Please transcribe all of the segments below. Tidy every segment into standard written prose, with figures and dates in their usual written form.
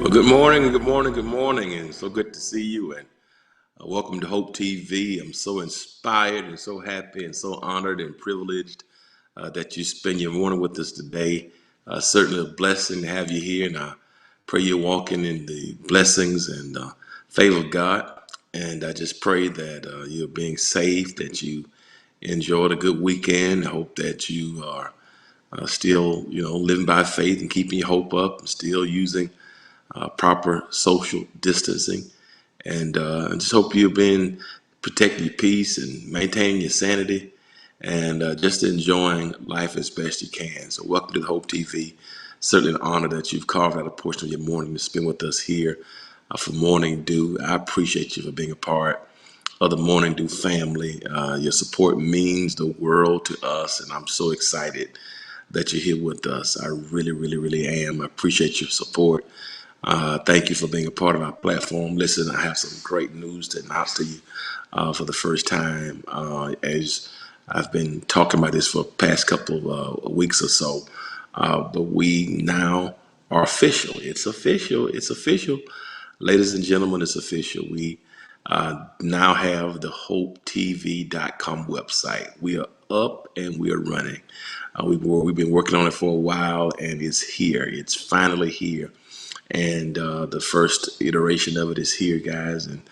Well, good morning, good morning, good morning, and so good to see you, and welcome to Hope TV. I'm so inspired and so happy and so honored and privileged that you spend your morning with us today. Certainly a blessing to have you here, and I pray you're walking in the blessings and favor of God, and I just pray that you're being safe, that you enjoyed a good weekend. I hope that you are still, living by faith and keeping your hope up, and still using proper social distancing, and I just hope you've been protecting your peace and maintaining your sanity, and just enjoying life as best you can. So welcome to the Hope TV. Certainly an honor that you've carved out a portion of your morning to spend with us here for Morning Dew. I appreciate you for being a part of the Morning Dew family. Your support means the world to us, and I'm so excited that you're here with us. I really, really, really am. I appreciate your support. Thank you for being a part of our platform. Listen, I have some great news to announce to you for the first time. As I've been talking about this for the past couple of weeks or so, but we now are official. It's official. It's official. Ladies and gentlemen, it's official. We now have the HopeTV.com website. We are up and we are running. We've been working on it for a while, and it's here. It's finally here. And the first iteration of it is here, guys, and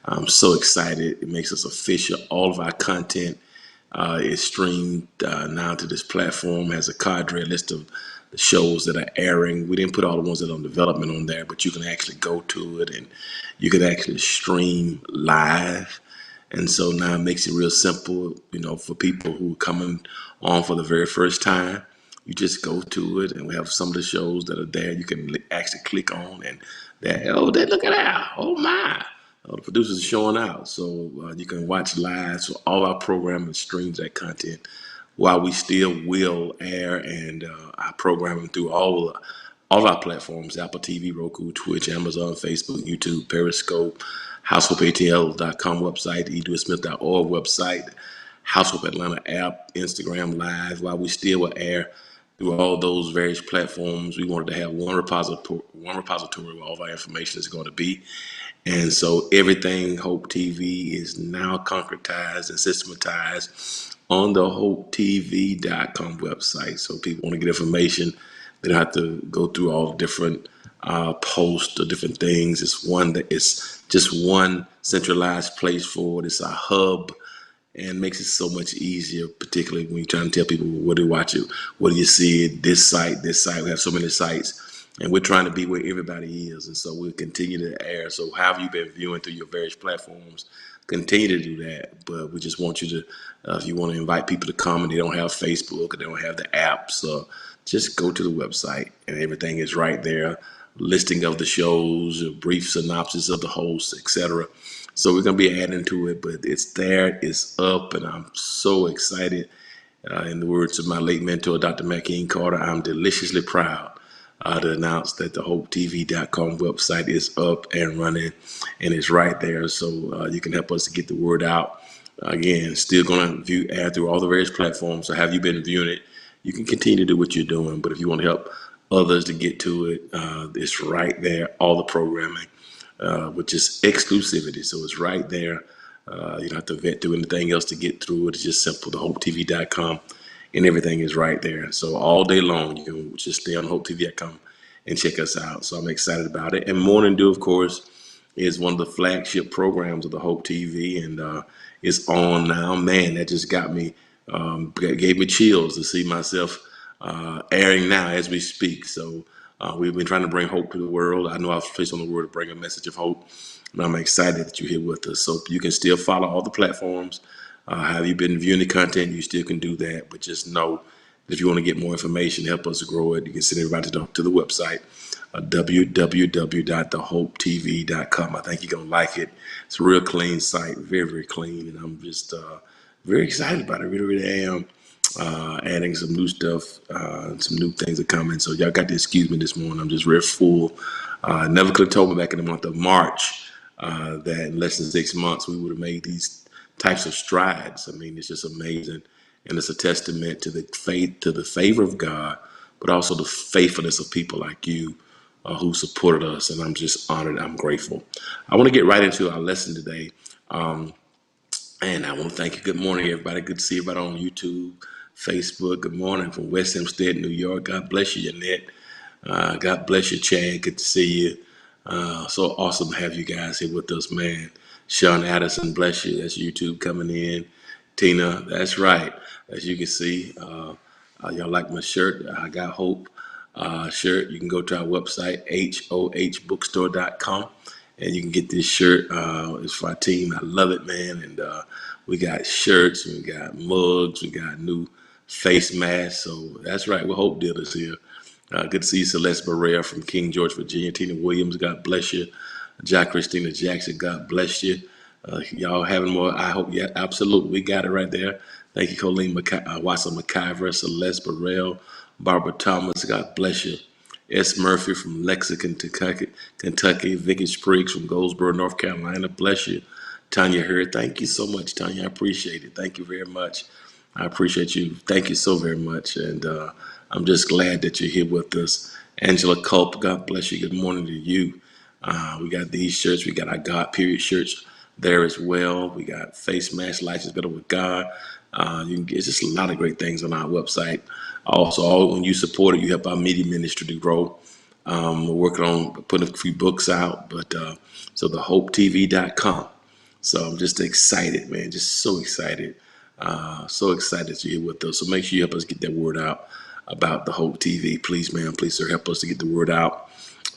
I'm so excited. It makes us official. All of our content is streamed now to this platform, has a cadre list of the shows that are airing. We didn't put all the ones that are on development on there, but you can actually go to it and you can actually stream live. And so now it makes it real simple, for people who are coming on for the very first time. You just go to it, and we have some of the shows that are there. You can actually click on, and they look at that. Oh my! The producers are showing out, so you can watch live. So all our programming streams that content, while we still will air and our programming through all our platforms: Apple TV, Roku, Twitch, Amazon, Facebook, YouTube, Periscope, HouseHopeATL.com website, edewsmith.org website, House of Atlanta app, Instagram Live, while we still will air through all those various platforms. We wanted to have one repository where all of our information is going to be. And so everything Hope TV is now concretized and systematized on the hopetv.com website. So people want to get information, they don't have to go through all the different posts or different things. It's just one centralized place for it. It's a hub and makes it so much easier, particularly when you're trying to tell people what to watch it, what do you see it, this site, this site. We have so many sites, and we're trying to be where everybody is, and so we'll continue to air. So how have you been viewing through your various platforms? Continue to do that, but we just want you to, if you want to invite people to come and they don't have Facebook or they don't have the app, so just go to the website and everything is right there. Listing of the shows, a brief synopsis of the hosts, etc. So we're going to be adding to it, but it's there, it's up, and I'm so excited. In the words of my late mentor, Dr. Macon Carter, I'm deliciously proud to announce that the hopetv.com website is up and running, and it's right there. So you can help us to get the word out. Again, still going to add through all the various platforms. So have you been viewing it? You can continue to do what you're doing, but if you want to help others to get to it, it's right there, all the programming. With just exclusivity. So it's right there. You don't have to vet through anything else to get through it. It's just simple. The hopetv.com and everything is right there. So all day long, you can just stay on hopetv.com and check us out. So I'm excited about it. And Morning Dew, of course, is one of the flagship programs of the Hope TV, and it's on now. Man, that just got me, gave me chills to see myself airing now as we speak. So we've been trying to bring hope to the world. I know I was placed on the word to bring a message of hope, and I'm excited that you're here with us. So you can still follow all the platforms. Have you been viewing the content? You still can do that, but just know that if you want to get more information, help us grow it, you can send everybody to the website, www.thehopetv.com. I think you're going to like it. It's a real clean site, very, very clean, and I'm just very excited about it. Really, really am. Adding some new stuff, some new things are coming. So y'all got to excuse me this morning. I'm just real full. Never could have told me back in the month of March that in less than 6 months we would have made these types of strides. I mean, it's just amazing, and it's a testament to the faith, to the favor of God, but also the faithfulness of people like you who supported us. And I'm just honored. I'm grateful. I want to get right into our lesson today. And I want to thank you. Good morning, everybody. Good to see everybody on YouTube, Facebook. Good morning from West Hempstead, New York. God bless you, Jeanette. God bless you, Chad. Good to see you. So awesome to have you guys here with us, man. Sean Addison, bless you. That's YouTube coming in. Tina, that's right. As you can see, y'all like my shirt. I got Hope shirt. You can go to our website, hohbookstore.com. And you can get this shirt. It's for our team. I love it, man. And we got shirts, we got mugs, we got new face masks. So that's right. We're Hope Dealers here. Good to see you, Celeste Barrera from King George, Virginia. Tina Williams, God bless you. Jack Christina Jackson, God bless you. Y'all having more? I hope, yeah, absolutely. We got it right there. Thank you, Colleen Watson McIver, Celeste Burrell, Barbara Thomas, God bless you. S. Murphy from Lexington, Kentucky. Vicky Spriggs from Goldsboro, North Carolina. Bless you. Tanya Hurd, thank you so much, Tanya. I appreciate it. Thank you very much. I appreciate you. Thank you so very much. And I'm just glad that you're here with us. Angela Culp, God bless you. Good morning to you. We got these shirts. We got our God period shirts there as well. We got face mask, Life is Better with God. It's just a lot of great things on our website. Also, when you support it, you help our media ministry to grow. We're working on putting a few books out, but so the hopetv.com. So I'm just excited, man, just so excited. So excited that you're here with us. So make sure you help us get that word out about the Hope TV. Please, man, please, sir, help us to get the word out.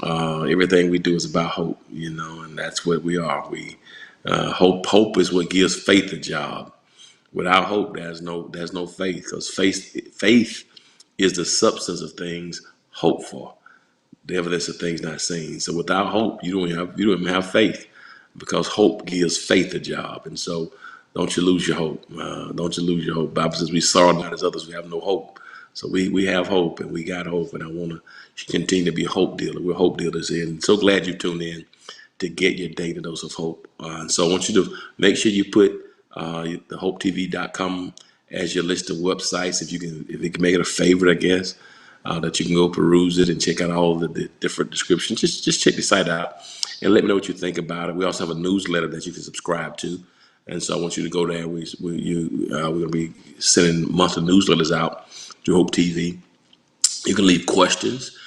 Everything we do is about hope, and that's what we are. We hope is what gives faith a job. Without hope, there's no faith, because faith is the substance of things hoped for, the evidence of things not seen. So without hope, you don't even have faith, because hope gives faith a job. And so don't you lose your hope. Don't you lose your hope. Bible says we sorrow not as others, we have no hope. So we have hope, and we got hope, and I want to continue to be a hope dealer. We're hope dealers, and so glad you tuned in to get your daily dose of hope. And so I want you to make sure you put the hopetv.com as your list of websites. If you can make it a favorite, I guess, that you can go peruse it and check out all the different descriptions. Just check the site out and let me know what you think about it. We also have a newsletter that you can subscribe to, and so I want you to go there. We're going to be sending monthly newsletters out through Hope TV. You can leave questions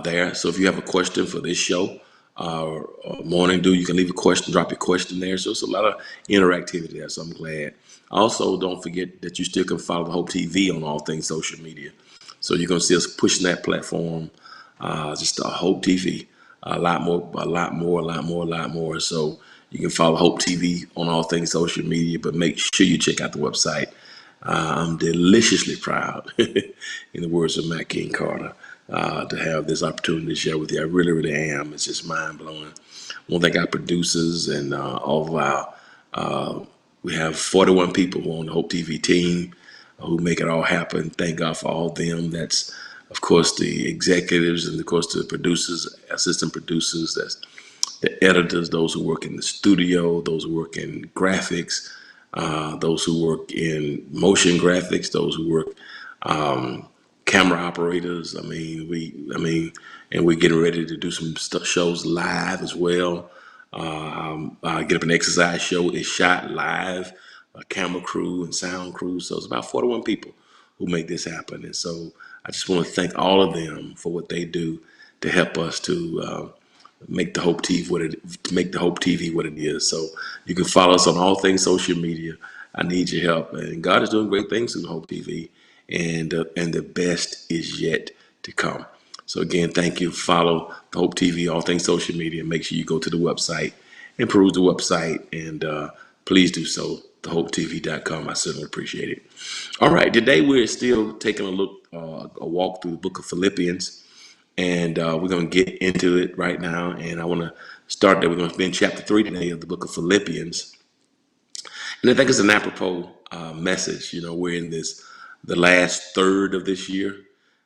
there. So if you have a question for this show or Morning Dew, you can leave a question, drop your question there. So it's a lot of interactivity there. So I'm glad. Also, don't forget that you still can follow the Hope TV on all things social media. So you're going to see us pushing that platform, just Hope TV, a lot more. So you can follow Hope TV on all things social media, but make sure you check out the website. I'm deliciously proud, in the words of Matt King Carter, to have this opportunity to share with you. I really, really am. It's just mind blowing. I want to thank our producers and all of we have 41 people who are on the Hope TV team who make it all happen. Thank God for all of them. That's, of course, the executives and, of course, the producers, assistant producers. That's the editors, those who work in the studio, those who work in graphics, those who work in motion graphics, those who work camera operators. And we're getting ready to do some shows live as well. Get Up and Exercise show is shot live, a camera crew and sound crew. So it's about 41 people who make this happen. And so I just want to thank all of them for what they do to help us to make the Hope TV what it is. So you can follow us on all things social media. I need your help, and God is doing great things through Hope TV, and the best is yet to come. So again, thank you. Follow the Hope TV, all things social media. Make sure you go to the website and peruse the website, and please do so. TheHopeTV.com. I certainly appreciate it. All right, today we're still taking a walk through the book of Philippians. And we're going to get into it right now. And I want to start there. We're going to be in chapter 3 today of the book of Philippians. And I think it's an apropos message. You know, we're in the last third of this year.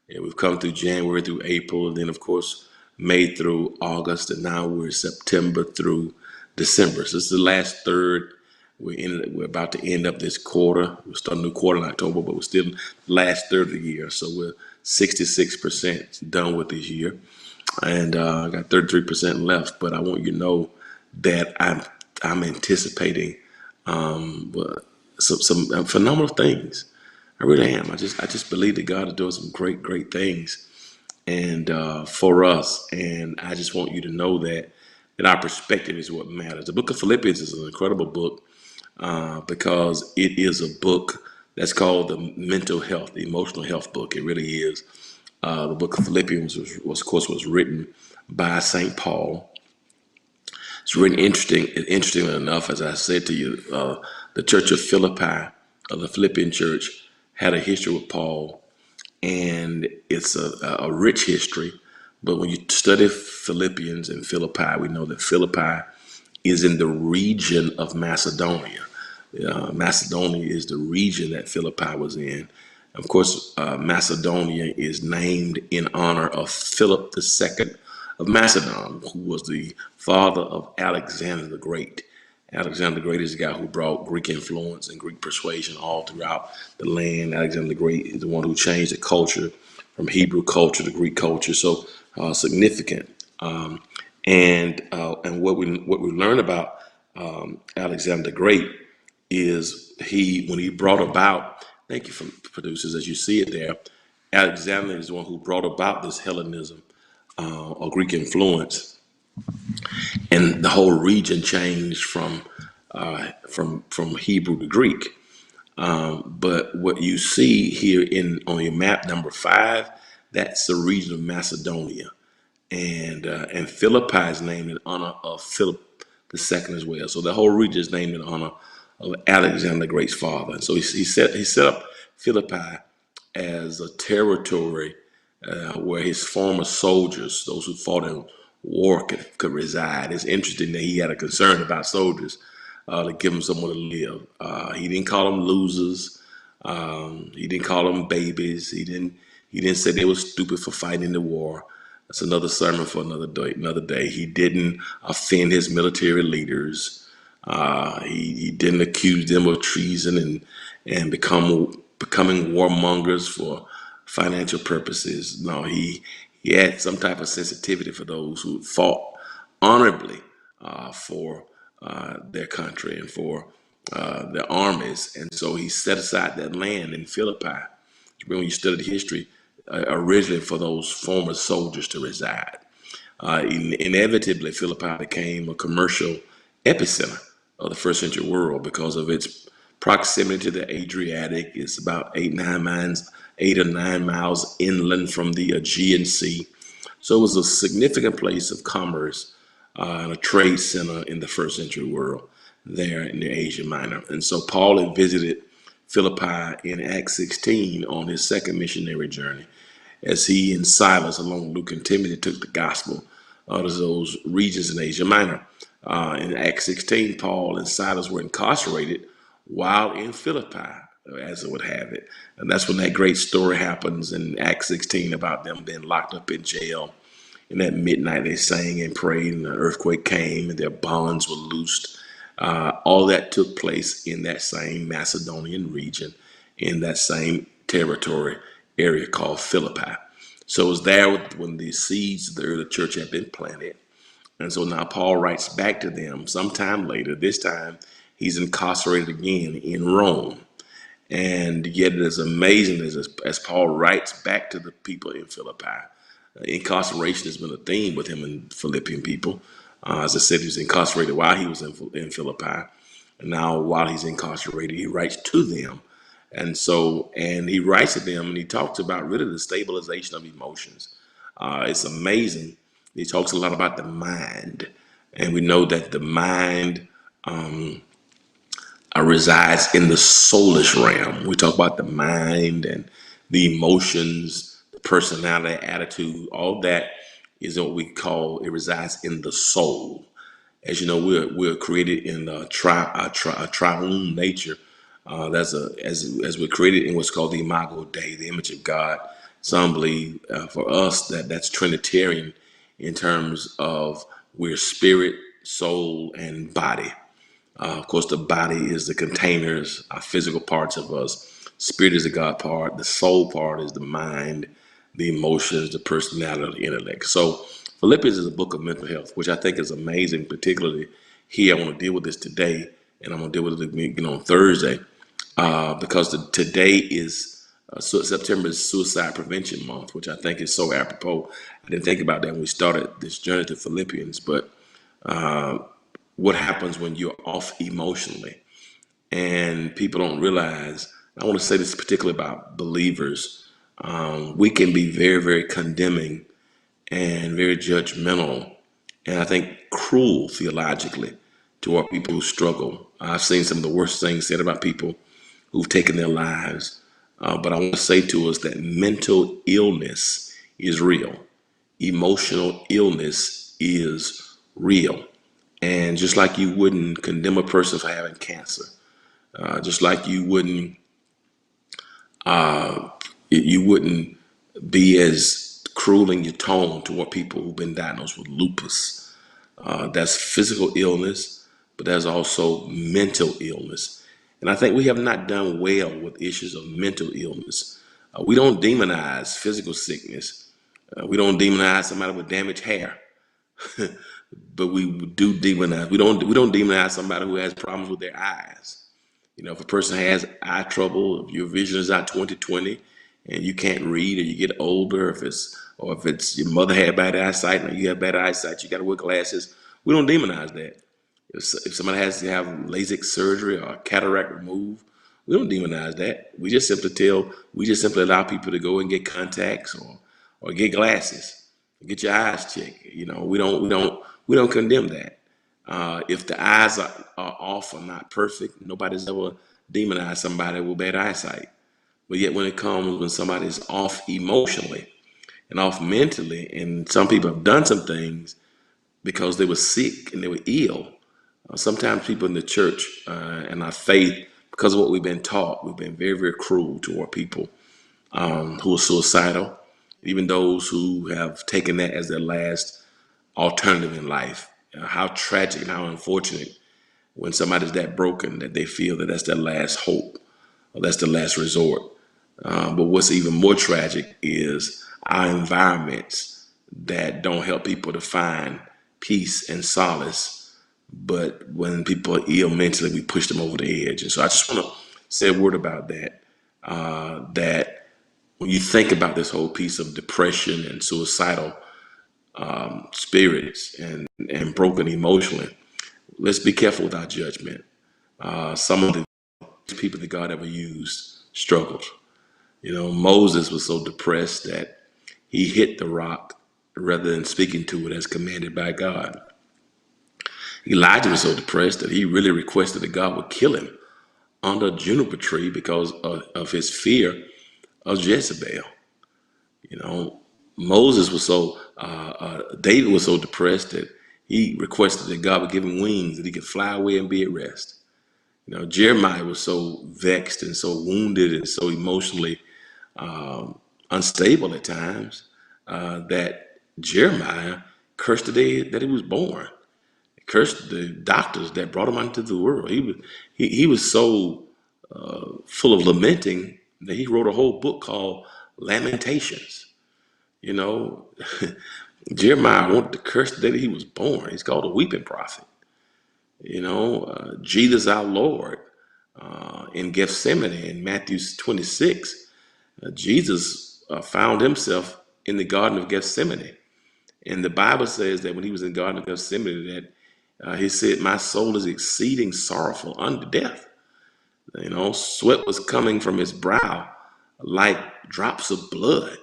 And we've come through January through April. And then, of course, May through August. And now we're September through December. So this is the last third. We're about to end up this quarter. We'll start a new quarter in October, but we're still in the last third of the year. So we're 66% done with this year, and I got 33% left. But I want you to know that I'm anticipating some phenomenal things. I really am. I just believe that God is doing some great things, and for us. And I just want you to know that our perspective is what matters. The book of Philippians is an incredible book because it is a book that's called the mental health, the emotional health book. It really is. The book of Philippians was written by St. Paul. It's written interestingly enough, as I said to you, the church of Philippi, the Philippian church, had a history with Paul, and it's a rich history. But when you study Philippians and Philippi, we know that Philippi is in the region of Macedonia. Macedonia is the region that Philippi was in. Of course, Macedonia is named in honor of Philip II of Macedon, who was the father of Alexander the Great. Alexander the Great is the guy who brought Greek influence and Greek persuasion all throughout the land. Alexander the Great is the one who changed the culture from Hebrew culture to Greek culture. So significant. And what we learn about Alexander the Great is when he brought about, thank you for producers as you see it there, Alexander is the one who brought about this Hellenism or Greek influence, and the whole region changed from Hebrew to Greek. But what you see here on your map number 5, that's the region of Macedonia. And Philippi is named in honor of Philip II as well. So the whole region is named in honor of Alexander the Great's father. And so he set up Philippi as a territory where his former soldiers, those who fought in war, could reside. It's interesting that he had a concern about soldiers to give them somewhere to live. He didn't call them losers. He didn't call them babies. He didn't say they were stupid for fighting in the war. That's another sermon for another day. He didn't offend his military leaders. He didn't accuse them of treason and becoming warmongers for financial purposes. No, he had some type of sensitivity for those who fought honorably for their country and for their armies. And so he set aside that land in Philippi. When you studied history, originally for those former soldiers to reside. Inevitably, Philippi became a commercial epicenter of the first century world because of its proximity to the Adriatic. It's about 8 or 9 miles inland from the Aegean Sea. So it was a significant place of commerce and a trade center in the first century world there in the Asia Minor. And so Paul had visited Philippi in Acts 16 on his second missionary journey as he and Silas, along with Luke and Timothy, took the gospel to those regions in Asia Minor. In Acts 16, Paul and Silas were incarcerated while in Philippi, as it would have it. And that's when that great story happens in Acts 16 about them being locked up in jail. And at midnight, they sang and prayed, and an earthquake came, and their bonds were loosed. All that took place in that same Macedonian region, in that same territory area called Philippi. So it was there when the seeds of the early church had been planted. And so now Paul writes back to them sometime later. This time he's incarcerated again in Rome. And yet it is amazing as Paul writes back to the people in Philippi. Incarceration has been a theme with him and Philippian people. As I said, he was incarcerated while he was in Philippi. And now while he's incarcerated, he writes to them. And he writes to them and he talks about really the stabilization of emotions. It's amazing. He talks a lot about the mind. And we know that the mind resides in the soulish realm. We talk about the mind and the emotions, the personality, attitude, all that is what we call, it resides in the soul. As you know, we're created in a triune nature. As we're created in what's called the Imago Dei, the image of God. Some believe for us that's Trinitarian in terms of we're spirit, soul, and body. Of course, the body is the containers, our physical parts of us. Spirit is the God part. The soul part is the mind, the emotions, the personality, the intellect. So Philippians is a book of mental health, which I think is amazing, particularly here. I want to deal with this today, and I'm going to deal with it again on Thursday, because today is September is Suicide Prevention Month, which I think is so apropos. I didn't think about that when we started this journey to Philippians, but what happens when you're off emotionally? And people don't realize, I want to say this particularly about believers, we can be very, very condemning and very judgmental, and I think cruel theologically toward people who struggle. I've seen some of the worst things said about people who've taken their lives. But I want to say to us that mental illness is real. Emotional illness is real. And just like you wouldn't condemn a person for having cancer, just like you wouldn't be as cruel in your tone toward people who've been diagnosed with lupus. That's physical illness, but there's also mental illness. And I think we have not done well with issues of mental illness. We don't demonize physical sickness. We don't demonize somebody with damaged hair, but we do demonize. We don't demonize somebody who has problems with their eyes. You know, if a person has eye trouble, if your vision is out 20/20 and you can't read or you get older, if it's your mother had bad eyesight and you have bad eyesight, you got to wear glasses. We don't demonize that. If somebody has to have LASIK surgery or cataract removed, we don't demonize that. We just simply allow people to go and get contacts or get glasses, get your eyes checked. You know, we don't condemn that. If the eyes are off or not perfect, nobody's ever demonized somebody with bad eyesight. But yet when somebody's off emotionally and off mentally, and some people have done some things because they were sick and they were ill. Sometimes people in the church and our faith, because of what we've been taught, we've been very, very cruel toward people who are suicidal, even those who have taken that as their last alternative in life. How tragic and how unfortunate when somebody's that broken that they feel that that's their last hope or that's the last resort. But what's even more tragic is our environments that don't help people to find peace and solace. But when people are ill mentally, we push them over the edge. And so I just want to say a word about that. That when you think about this whole piece of depression and suicidal spirits and broken emotionally, let's be careful with our judgment. Some of the people that God ever used struggled. You know, Moses was so depressed that he hit the rock rather than speaking to it as commanded by God. Elijah was so depressed that he really requested that God would kill him under a juniper tree because of his fear of Jezebel. You know, David was so depressed that he requested that God would give him wings that he could fly away and be at rest. You know, Jeremiah was so vexed and so wounded and so emotionally unstable at times that Jeremiah cursed the day that he was born, cursed the doctors that brought him out into the world. He was so full of lamenting that he wrote a whole book called Lamentations. You know, Jeremiah wanted to curse the day that he was born. He's called a weeping prophet. You know, Jesus our Lord in Gethsemane in Matthew 26, Jesus found himself in the Garden of Gethsemane. And the Bible says that when he was in the Garden of Gethsemane, that he said, "My soul is exceeding sorrowful unto death." You know, sweat was coming from his brow like drops of blood.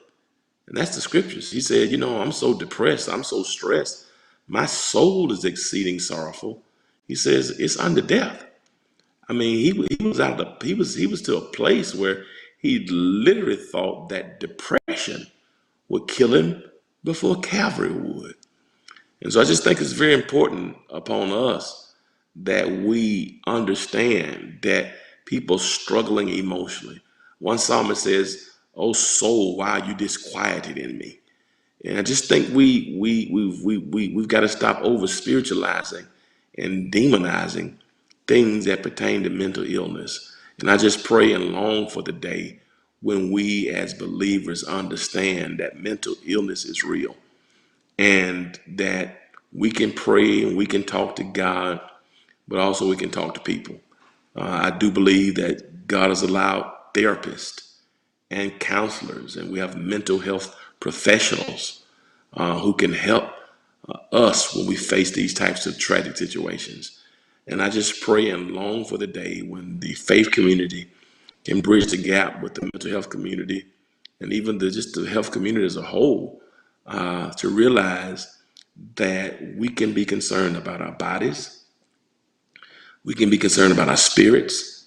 And that's the scriptures. He said, "You know, I'm so depressed. I'm so stressed. My soul is exceeding sorrowful." He says, "It's unto death." I mean, he was out of he was to a place where he literally thought that depression would kill him before Calvary would. And so I just think it's very important upon us that we understand that people struggling emotionally. One psalmist says, "Oh soul, why are you disquieted in me?" And I just think we've got to stop over spiritualizing and demonizing things that pertain to mental illness. And I just pray and long for the day when we as believers understand that mental illness is real and that we can pray and we can talk to God, but also we can talk to people. I do believe that God has allowed therapists and counselors, and we have mental health professionals who can help us when we face these types of tragic situations. And I just pray and long for the day when the faith community can bridge the gap with the mental health community and even just the health community as a whole to realize that we can be concerned about our bodies, we can be concerned about our spirits,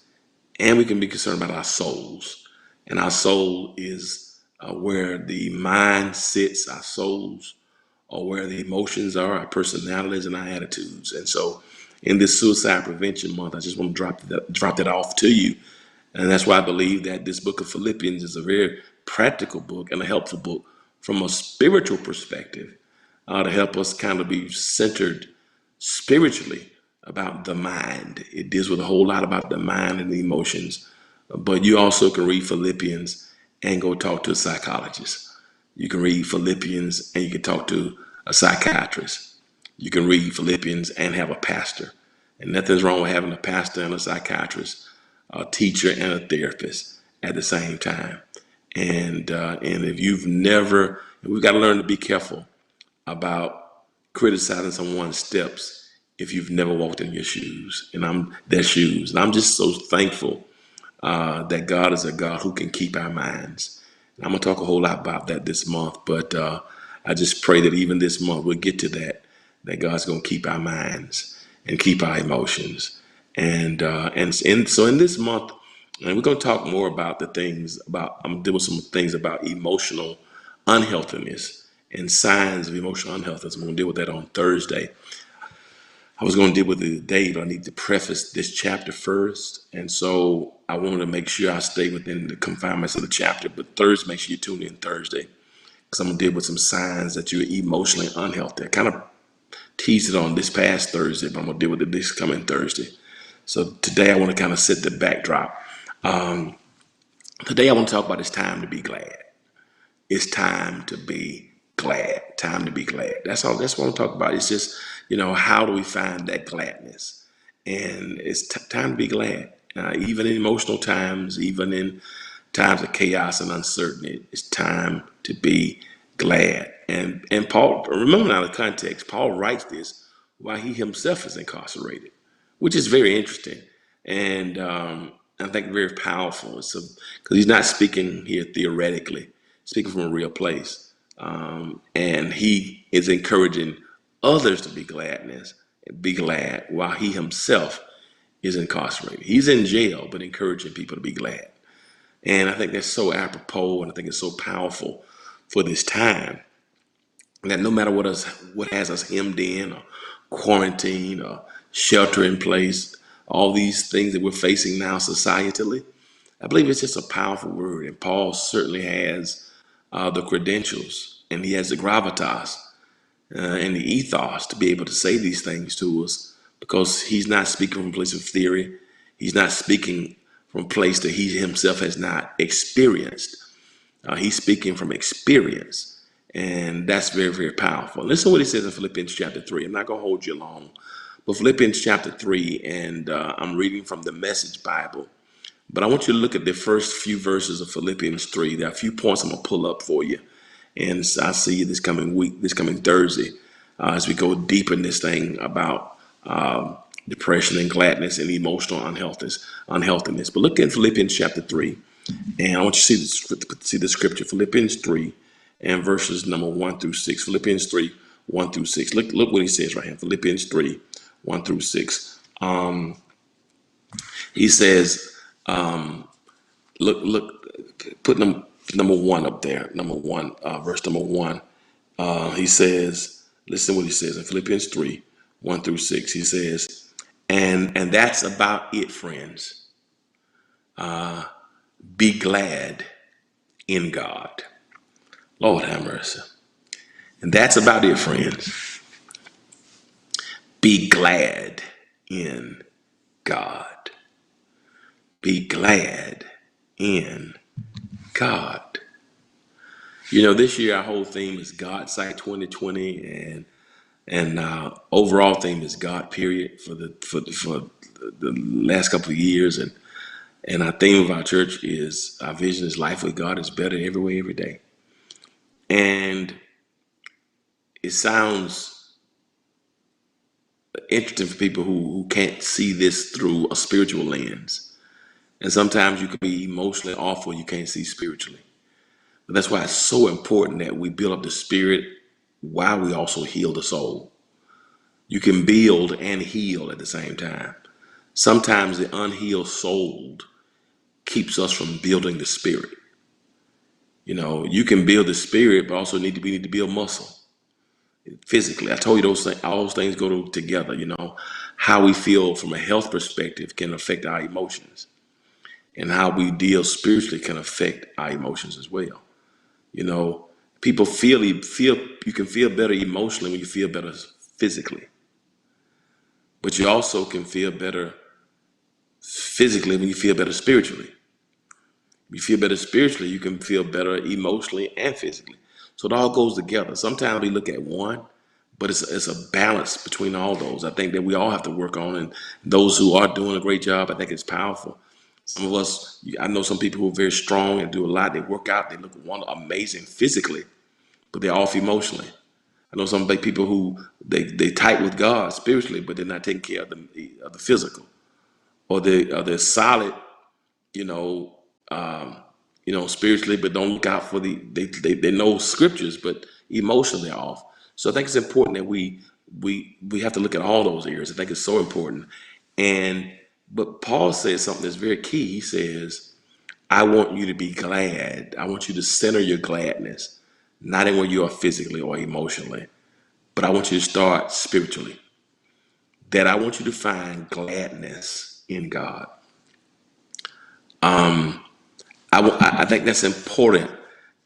and we can be concerned about our souls. And our soul is where the mind sits, our souls are where the emotions are, our personalities, and our attitudes. And so, in this suicide prevention month, I just want to drop that off to you. And that's why I believe that this book of Philippians is a very practical book and a helpful book from a spiritual perspective to help us kind of be centered spiritually about the mind. It deals with a whole lot about the mind and the emotions. But you also can read Philippians and go talk to a psychologist. You can read Philippians and you can talk to a psychiatrist. You can read Philippians and have a pastor. And nothing's wrong with having a pastor and a psychiatrist, a teacher and a therapist at the same time. And if you've never, we've got to learn to be careful about criticizing someone's steps if you've never walked in your shoes, and I'm their shoes. And I'm just so thankful that God is a God who can keep our minds. And I'm gonna talk a whole lot about that this month, but I just pray that even this month we'll get to that God's gonna keep our minds and keep our emotions. So in this month, and we're gonna talk more about the things about I'm doing some things about emotional unhealthiness and signs of emotional unhealthiness. I'm gonna deal with that on Thursday. I was going to deal with it today, but I need to preface this chapter first. And so I wanted to make sure I stay within the confinements of the chapter. But Thursday, make sure you tune in Thursday because I'm going to deal with some signs that you're emotionally unhealthy. I kind of teased it on this past Thursday, but I'm going to deal with it this coming Thursday. So today I want to kind of set the backdrop. Um, Today I want to talk about it's time to be glad. It's time to be glad. Time to be glad. That's all. That's what I'm talking about. It's just, how do we find that gladness? And it's time to be glad. Even in emotional times, even in times of chaos and uncertainty, it's time to be glad. And Paul, remember now the context, Paul writes this while he himself is incarcerated, which is very interesting. And I think very powerful. So, because he's not speaking here theoretically, speaking from a real place. And he is encouraging others to be glad while he himself is incarcerated. He's in jail, but encouraging people to be glad. And I think that's so apropos, and I think it's so powerful for this time that no matter what has us hemmed in or quarantine or shelter in place, all these things that we're facing now societally, I believe it's just a powerful word. And Paul certainly has the credentials, and he has the gravitas and the ethos to be able to say these things to us, because he's not speaking from a place of theory. He's not speaking from a place that he himself has not experienced. He's speaking from experience, and that's very, very powerful. Listen to what he says in Philippians chapter 3. I'm not going to hold you long, but Philippians chapter 3, and I'm reading from the Message Bible. But I want you to look at the first few verses of Philippians 3. There are a few points I'm going to pull up for you. And I see you this coming week, this coming Thursday, as we go deeper in this thing about depression and gladness and emotional unhealthiness. But look at Philippians chapter 3. And I want you to see the scripture, Philippians 3 and verses number 1 through 6. Philippians 3, 1 through 6. Look what he says right here. Philippians 3, 1 through 6. He says, put number 1 up there. Number 1, verse number 1. He says, listen to what he says in Philippians 3, 1 through 6. He says, and that's about it, friends. Be glad in God. Lord have mercy. And that's about it, friends. Be glad in God. Be glad in God. This year our whole theme is God Sight 2020, and overall theme is God. Period for the last couple of years, and our theme of our church is our vision is life with God is better every way, every day. And it sounds interesting for people who can't see this through a spiritual lens. And sometimes you can be emotionally awful, you can't see spiritually. But that's why it's so important that we build up the spirit while we also heal the soul. You can build and heal at the same time. Sometimes the unhealed soul keeps us from building the spirit. You can build the spirit, but also we need to build muscle physically. I told you all those things go together. How we feel from a health perspective can affect our emotions, and how we deal spiritually can affect our emotions as well. People you can feel better emotionally when you feel better physically, but you also can feel better physically when you feel better spiritually. If you feel better spiritually, you can feel better emotionally and physically. So it all goes together. Sometimes we look at one, but it's a balance between all those. I think that we all have to work on, and those who are doing a great job, I think it's powerful. Some of us, I know some people who are very strong and do a lot. They work out, they look amazing physically, but they're off emotionally. I know some big people who they tight with God spiritually, but they're not taking care of the physical, or they're solid, you know, spiritually, but don't look out for they know scriptures, but emotionally they're off. So I think it's important that we have to look at all those areas. I think it's so important. But Paul says something that's very key. He says, I want you to be glad. I want you to center your gladness, not in where you are physically or emotionally, but I want you to start spiritually. That I want you to find gladness in God. I think that's important.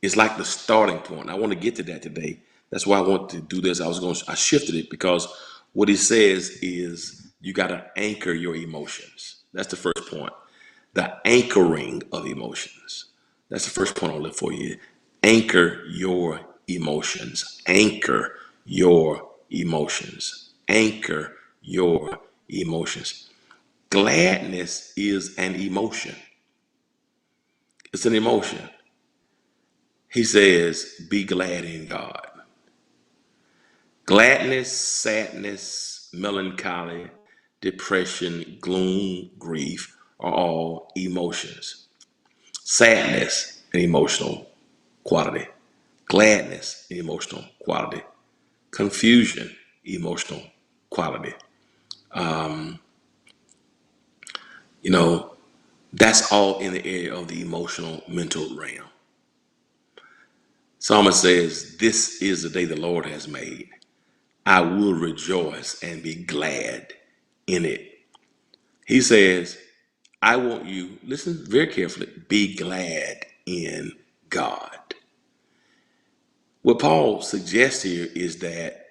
It's like the starting point. I want to get to that today. That's why I want to do this. I shifted it because what he says is you got to anchor your emotions. That's the first point. The anchoring of emotions. That's the first point I'll lift for you. Anchor your emotions. Anchor your emotions. Anchor your emotions. Gladness is an emotion. It's an emotion. He says, be glad in God. Gladness, sadness, melancholy, depression, gloom, grief are all emotions. Sadness, an emotional quality. Gladness, an emotional quality. Confusion, emotional quality. You know, that's all in the area of the emotional mental realm. Psalmist says, this is the day the Lord has made. I will rejoice and be glad in it. He says, I want you, listen very carefully, be glad in God. What Paul suggests here is that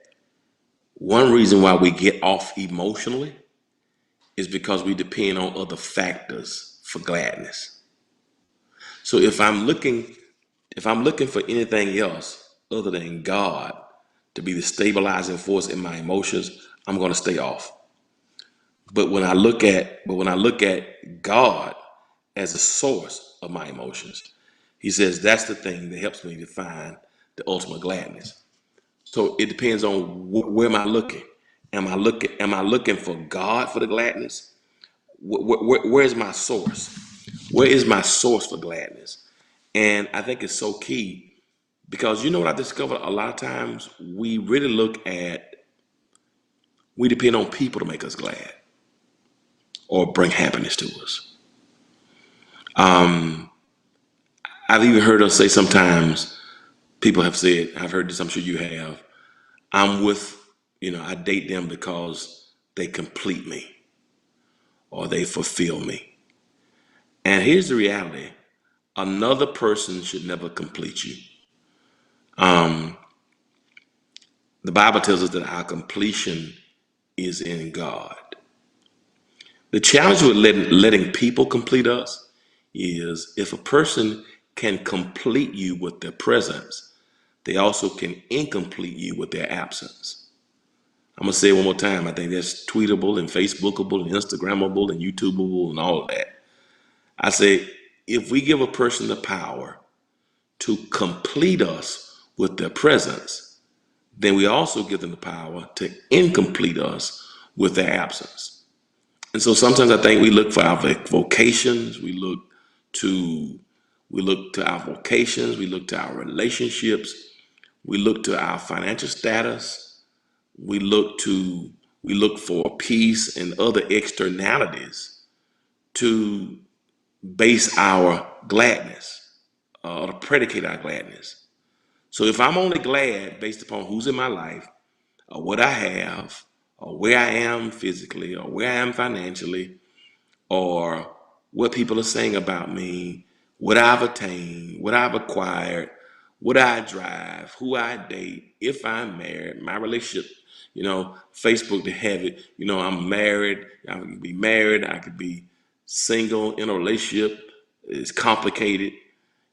one reason why we get off emotionally is because we depend on other factors for gladness. So if I'm looking for anything else other than God to be the stabilizing force in my emotions, I'm going to stay off. But when I look at God as a source of my emotions, he says that's the thing that helps me to find the ultimate gladness. So it depends on where am I looking? Am I looking for God for the gladness? Where's my source? Where is my source for gladness? And I think it's so key because you know what I discovered a lot of times we depend on people to make us glad or bring happiness to us. I've even heard us say sometimes, people have said, I've heard this, I'm sure you have, I'm with, I date them because they complete me or they fulfill me. And here's the reality, another person should never complete you. The Bible tells us that our completion is in God. The challenge with letting people complete us is if a person can complete you with their presence, they also can incomplete you with their absence. I'm gonna say it one more time. I think that's tweetable and Facebookable and Instagrammable and YouTubeable and all of that. I say if we give a person the power to complete us with their presence, then we also give them the power to incomplete us with their absence. And so sometimes I think we look for our vocations, to we look to our vocations, we look to our relationships, we look to our financial status, we look to we look for peace and other externalities to base our gladness or to predicate our gladness. So if I'm only glad based upon who's in my life or what I have or where I am physically or where I am financially or what people are saying about me, what I've attained, what I've acquired, what I drive, who I date, if I'm married, my relationship, Facebook to have it, I'm married, I could be married, I could be single in a relationship, it's complicated.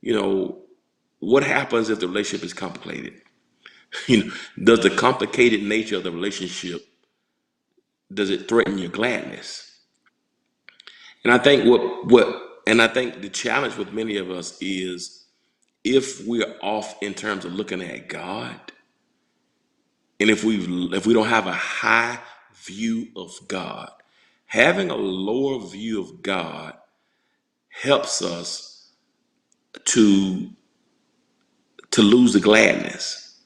You know, what happens if the relationship is complicated? You know, does the complicated nature of the relationship, does it threaten your gladness? And I think and I think the challenge with many of us is if we're off in terms of looking at God, and if we don't have a high view of God, having a lower view of God helps us to lose the gladness.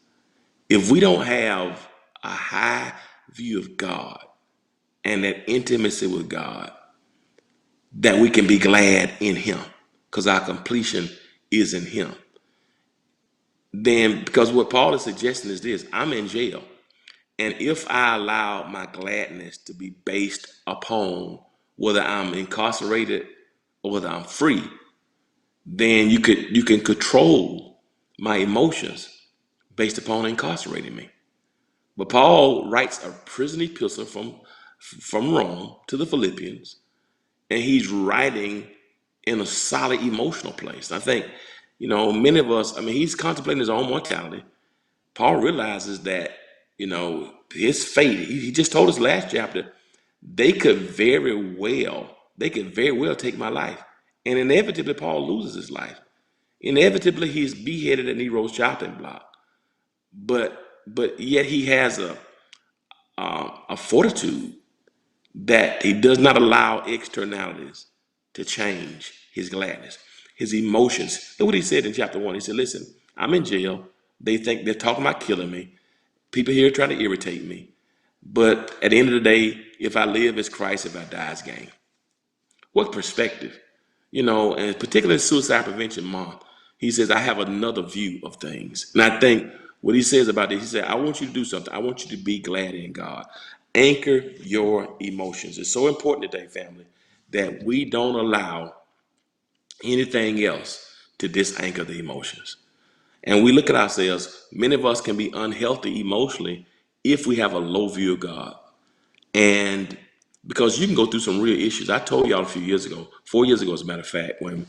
If we don't have a high view of God and that intimacy with God, that we can be glad in Him because our completion is in Him. Then, because what Paul is suggesting is this, I'm in jail. And if I allow my gladness to be based upon whether I'm incarcerated or whether I'm free, then you can control my emotions based upon incarcerating me. But Paul writes a prison epistle from Rome to the Philippians, and he's writing in a solid emotional place. I think, many of us, he's contemplating his own mortality. Paul realizes that, his fate, he just told us last chapter, they could very well take my life. And inevitably, Paul loses his life. Inevitably, he's beheaded at Nero's chopping block. But yet he has a fortitude that he does not allow externalities to change his gladness, his emotions. Look what he said in chapter 1. He said, listen, I'm in jail. They think they're talking about killing me. People here trying to irritate me. But at the end of the day, if I live, it's Christ. If I die, it's gain. What perspective? And particularly Suicide Prevention Month, he says, I have another view of things. And I think what he says about this, he said, I want you to do something. I want you to be glad in God. Anchor your emotions. It's so important today, family, that we don't allow anything else to disanchor the emotions. And we look at ourselves, many of us can be unhealthy emotionally if we have a low view of God. And because you can go through some real issues. I told y'all a few years ago, 4 years ago, as a matter of fact, when,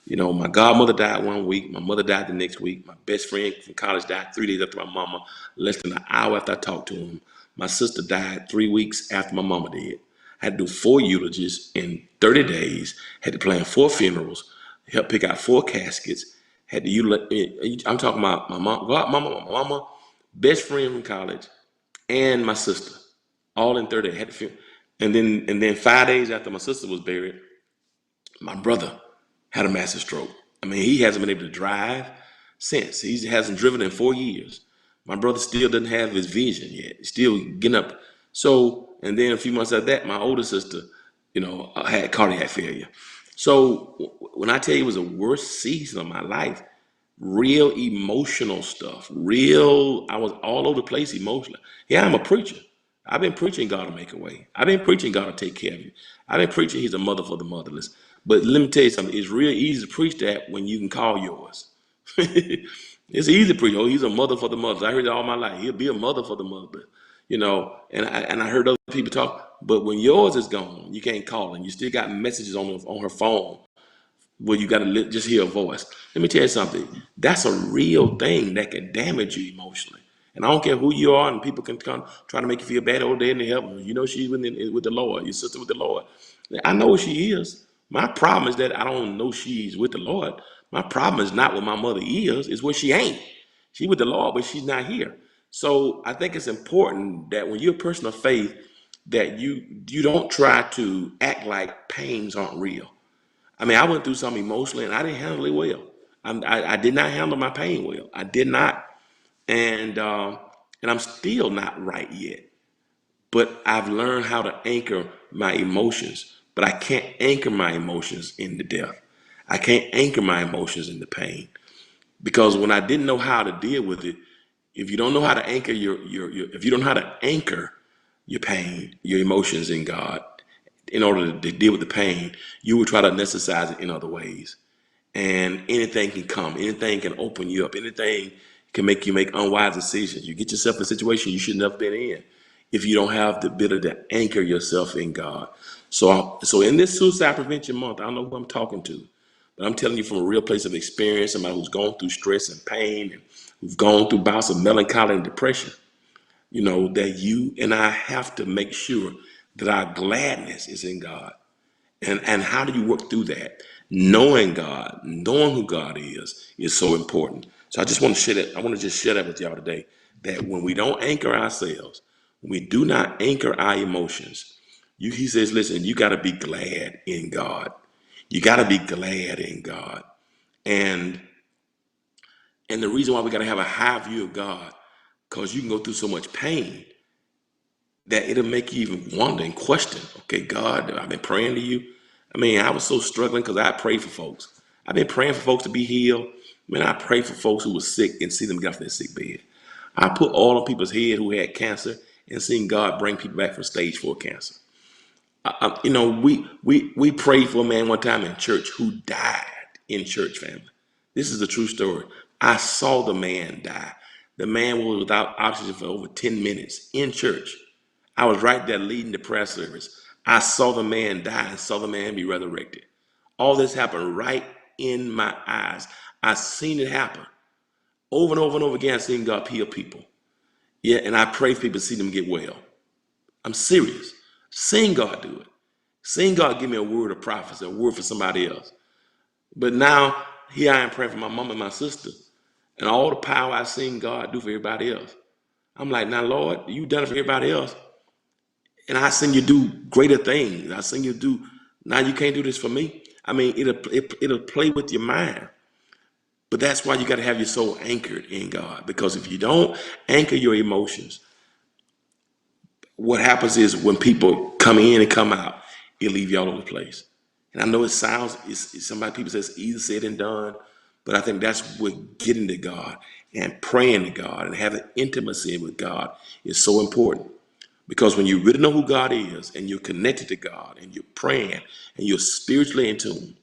my godmother died one week, my mother died the next week, my best friend from college died 3 days after my mama, less than an hour after I talked to him. My sister died 3 weeks after my mama did. I had to do 4 eulogies in 30 days, had to plan 4 funerals, help pick out 4 caskets, had to, I'm talking about my mama, best friend from college, and my sister, all in 30 days. Had to and then 5 days after my sister was buried, my brother had a massive stroke. He hasn't been able to drive since. He hasn't driven in 4 years. My brother still doesn't have his vision yet. He's still getting up. So, and then a few months after that, my older sister, had cardiac failure. So when I tell you it was the worst season of my life, real emotional stuff, I was all over the place emotionally. Yeah, I'm a preacher. I've been preaching God to make a way. I've been preaching God to take care of you. I've been preaching He's a mother for the motherless. But let me tell you something, it's real easy to preach that when you can call yours. It's easy to preach, oh, He's a mother for the mothers. I heard it all my life. He'll be a mother for the mother. And I heard other people talk, but when yours is gone, you can't call and you still got messages on her phone where you got to just hear a voice. Let me tell you something. That's a real thing that can damage you emotionally. And I don't care who you are, and people can come try to make you feel bad. Oh, they in the heaven. She's with the Lord. Your sister with the Lord. I know who she is. My problem is that I don't know she's with the Lord. My problem is not what my mother is. It's what she ain't. She with the Lord, but she's not here. So I think it's important that when you're a person of faith, that you don't try to act like pains aren't real. I went through something emotionally and I didn't handle it well. I did not handle my pain well. I did not. And I'm still not right yet. But I've learned how to anchor my emotions. But I can't anchor my emotions in the death. I can't anchor my emotions in the pain. Because when I didn't know how to deal with it, if you don't know how to anchor if you don't know how to anchor your pain, your emotions in God, in order to deal with the pain, you will try to anesthetize it in other ways. And anything can come, anything can open you up, anything can make you make unwise decisions. You get yourself in a situation you should never been in if you don't have the ability to anchor yourself in God. So in this Suicide Prevention Month, I don't know who I'm talking to, but I'm telling you from a real place of experience, somebody who's gone through stress and pain and who's gone through bouts of melancholy and depression, that you and I have to make sure that our gladness is in God. And how do you work through that? Knowing God, knowing who God is so important. So I just want to share that. I want to just share that with y'all today. That when we don't anchor ourselves, when we do not anchor our emotions, he says, listen, you got to be glad in God. You got to be glad in God. And the reason why we got to have a high view of God, because you can go through so much pain that it'll make you even wonder and question, okay, God, I've been praying to you. I was so struggling because I prayed for folks. I've been praying for folks to be healed. I prayed for folks who were sick and see them get off their sick bed. I put all on people's head who had cancer and seen God bring people back from stage 4 cancer. We prayed for a man one time in church who died in church, family. This is a true story. I saw the man die. The man was without oxygen for over 10 minutes in church. I was right there leading the prayer service. I saw the man die and saw the man be resurrected. All this happened right in my eyes. I seen it happen over and over and over again. I seen God heal people. Yeah, and I pray for people to see them get well. I'm serious. Seeing God do it. Seeing God give me a word of prophecy, a word for somebody else. But now, here I am praying for my mom and my sister. And all the power I've seen God do for everybody else. I'm like, now, Lord, you done it for everybody else. And I seen you do greater things. I seen you do, now you can't do this for me. I mean, it'll play with your mind. But that's why you got to have your soul anchored in God. Because if you don't anchor your emotions, what happens is when people come in and come out, it leave you all over the place. And I know it sounds, people say it's easy said and done, but I think that's what getting to God and praying to God and having intimacy with God is so important. Because when you really know who God is and you're connected to God and you're praying and you're spiritually in tune,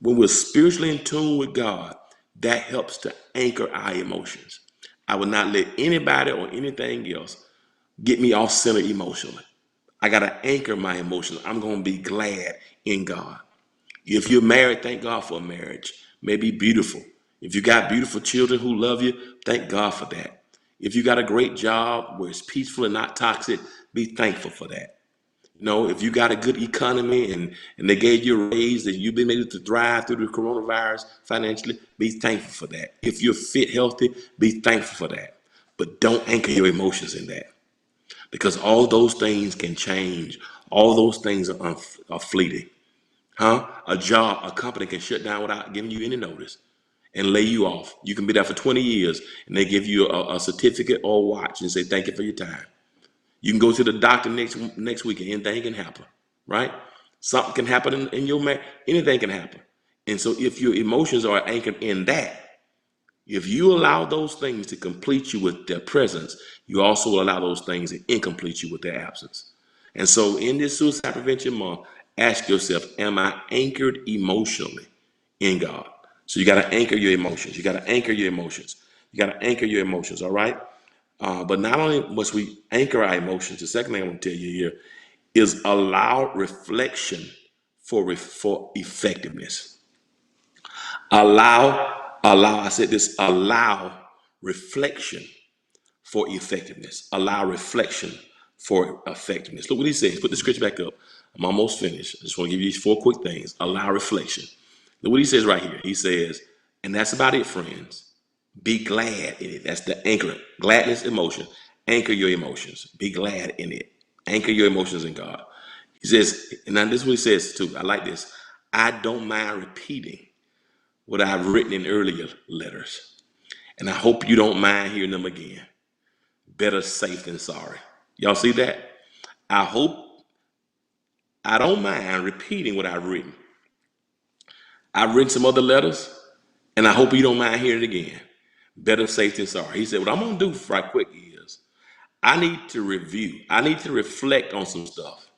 when we're spiritually in tune with God, that helps to anchor our emotions. I will not let anybody or anything else get me off center emotionally. I got to anchor my emotions. I'm going to be glad in God. If you're married, thank God for a marriage. May be beautiful. If you got beautiful children who love you, thank God for that. If you got a great job where it's peaceful and not toxic, be thankful for that. You know, if you got a good economy and they gave you a raise and you've been able to thrive through the coronavirus financially, be thankful for that. If you're fit, healthy, be thankful for that. But don't anchor your emotions in that because all those things can change. All those things are fleeting. Huh? A job, a company can shut down without giving you any notice and lay you off. You can be there for 20 years and they give you a certificate or a watch and say, thank you for your time. You can go to the doctor next week and anything can happen, right? Something can happen in your marriage. Anything can happen. And so if your emotions are anchored in that, if you allow those things to complete you with their presence, you also allow those things to incomplete you with their absence. And so in this Suicide Prevention Month, ask yourself, am I anchored emotionally in God? So you got to anchor your emotions. You got to anchor your emotions. You got to anchor your emotions, all right? But not only must we anchor our emotions, the second thing I want to tell you here is allow reflection for effectiveness. I said this, allow reflection for effectiveness. Allow reflection for effectiveness. Look what he says. Put the scripture back up. I'm almost finished. I just want to give you these four quick things. Allow reflection. Look what he says right here. He says, and that's about it, friends. Be glad in it. That's the anchor. Gladness, emotion. Anchor your emotions. Be glad in it. Anchor your emotions in God. He says, and now this is what he says too. I like this. I don't mind repeating what I've written in earlier letters. And I hope you don't mind hearing them again. Better safe than sorry. Y'all see that? I don't mind repeating what I've written. I've written some other letters, and I hope you don't mind hearing it again. Better safe than sorry. He said, what I'm going to do right quick is I need to review. I need to reflect on some stuff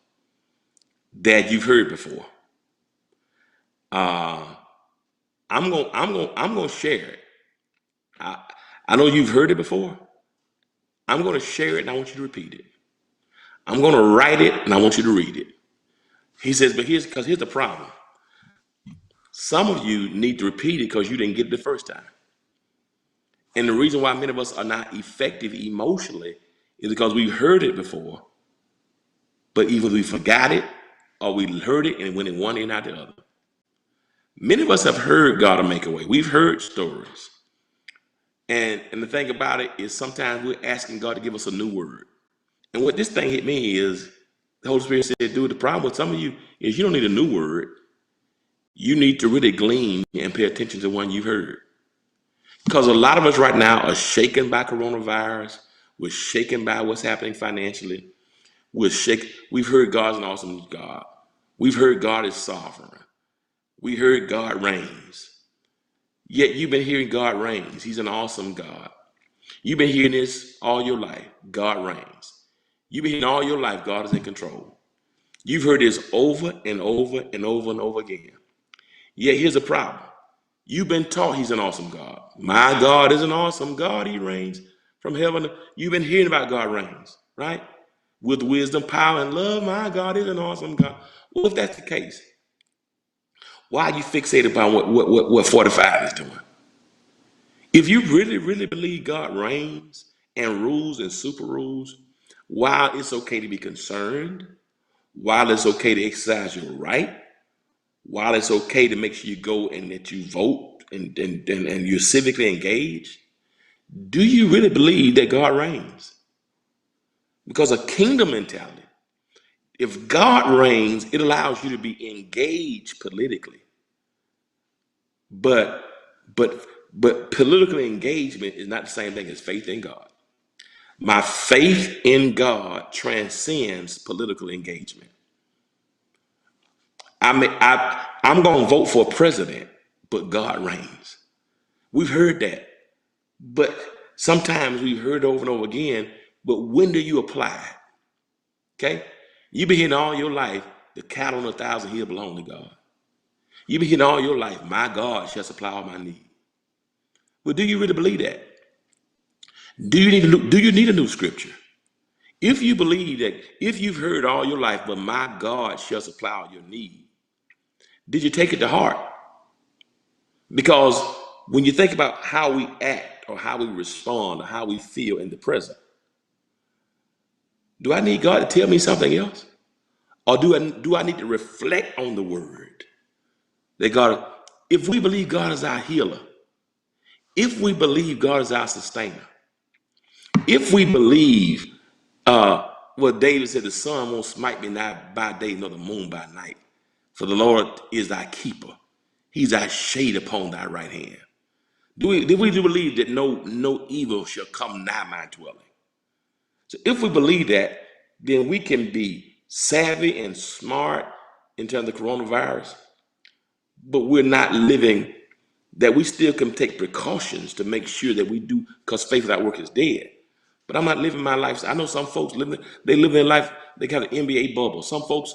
that you've heard before. I'm going to share it. I know you've heard it before. I'm going to share it, and I want you to repeat it. I'm going to write it, and I want you to read it. He says, but here's the problem. Some of you need to repeat it because you didn't get it the first time. And the reason why many of us are not effective emotionally is because we've heard it before, but either we forgot it or we heard it and it went in one ear and out the other. Many of us have heard God will make a way. We've heard stories. And the thing about it is sometimes we're asking God to give us a new word. And what this thing hit me is the Holy Spirit said, dude, the problem with some of you is you don't need a new word. You need to really glean and pay attention to one you've heard. Because a lot of us right now are shaken by coronavirus. We're shaken by what's happening financially. We've heard God's an awesome God. We've heard God is sovereign. We heard God reigns. Yet you've been hearing God reigns. He's an awesome God. You've been hearing this all your life. God reigns. You've been hearing all your life. God is in control. You've heard this over and over and over and over again. Yet here's the problem. You've been taught he's an awesome God. My God is an awesome God. He reigns from heaven. You've been hearing about God reigns, right? With wisdom, power, and love, my God is an awesome God. Well, if that's the case, why are you fixated upon what 45 is doing? If you really, really believe God reigns and rules and super rules, while it's okay to be concerned, while it's okay to exercise your right, while it's okay to make sure you go and that you vote and you're civically engaged, do you really believe that God reigns? Because a kingdom mentality, if God reigns, it allows you to be engaged politically. But but but political engagement is not the same thing as faith in God. My faith in God transcends political engagement. I'm going to vote for a president, but God reigns. We've heard that, but sometimes we've heard it over and over again. But when do you apply it? Okay, you've been hearing all your life, the cattle on 1,000 hills belong to God. You've been hearing all your life, my God shall supply all my need. But do you really believe that? Do you need a new scripture? If you believe that, if you've heard all your life, but my God shall supply all your need, did you take it to heart? Because when you think about how we act or how we respond or how we feel in the present, do I need God to tell me something else? Or do I need to reflect on the word that God, if we believe God is our healer, if we believe God is our sustainer, if we believe what David said, the sun won't smite me not by day nor the moon by night, for the Lord is thy keeper. He's our shade upon thy right hand. Do we believe that no evil shall come nigh my dwelling? So if we believe that, then we can be savvy and smart in terms of coronavirus, but we're not living that we still can take precautions to make sure that we do, because faith without work is dead. But I'm not living my life. I know some folks they live their life, they got an NBA bubble. Some folks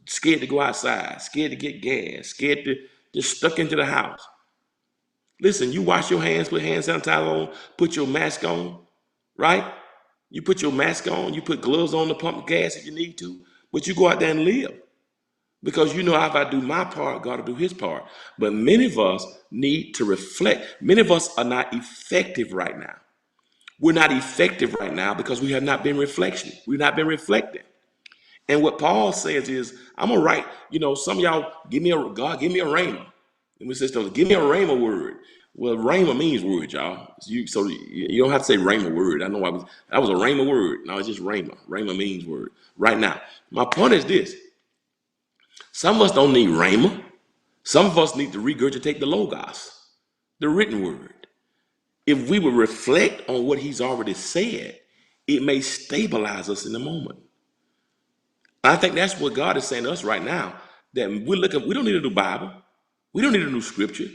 scared to go outside, scared to get gas, scared to just stuck into the house. Listen, you wash your hands, put hand sanitizer on, put your mask on, right? You put your mask on, you put gloves on to pump gas if you need to, but you go out there and live. Because you know, if I do my part, God will do his part. But many of us need to reflect. Many of us are not effective right now. We're not effective right now because we have not been reflection. We've not been reflecting. And what Paul says is, I'm gonna write, some of y'all give me a rhema. And we say, give me a rhema word. Well, rhema means word, y'all. So you don't have to say rhema word. I know that was a rhema word. No, it's just rhema. Rhema means word. Right now. My point is this. Some of us don't need rhema. Some of us need to regurgitate the logos, the written word. If we would reflect on what he's already said, it may stabilize us in the moment. I think that's what God is saying to us right now, that we don't need a new Bible. We don't need a new scripture.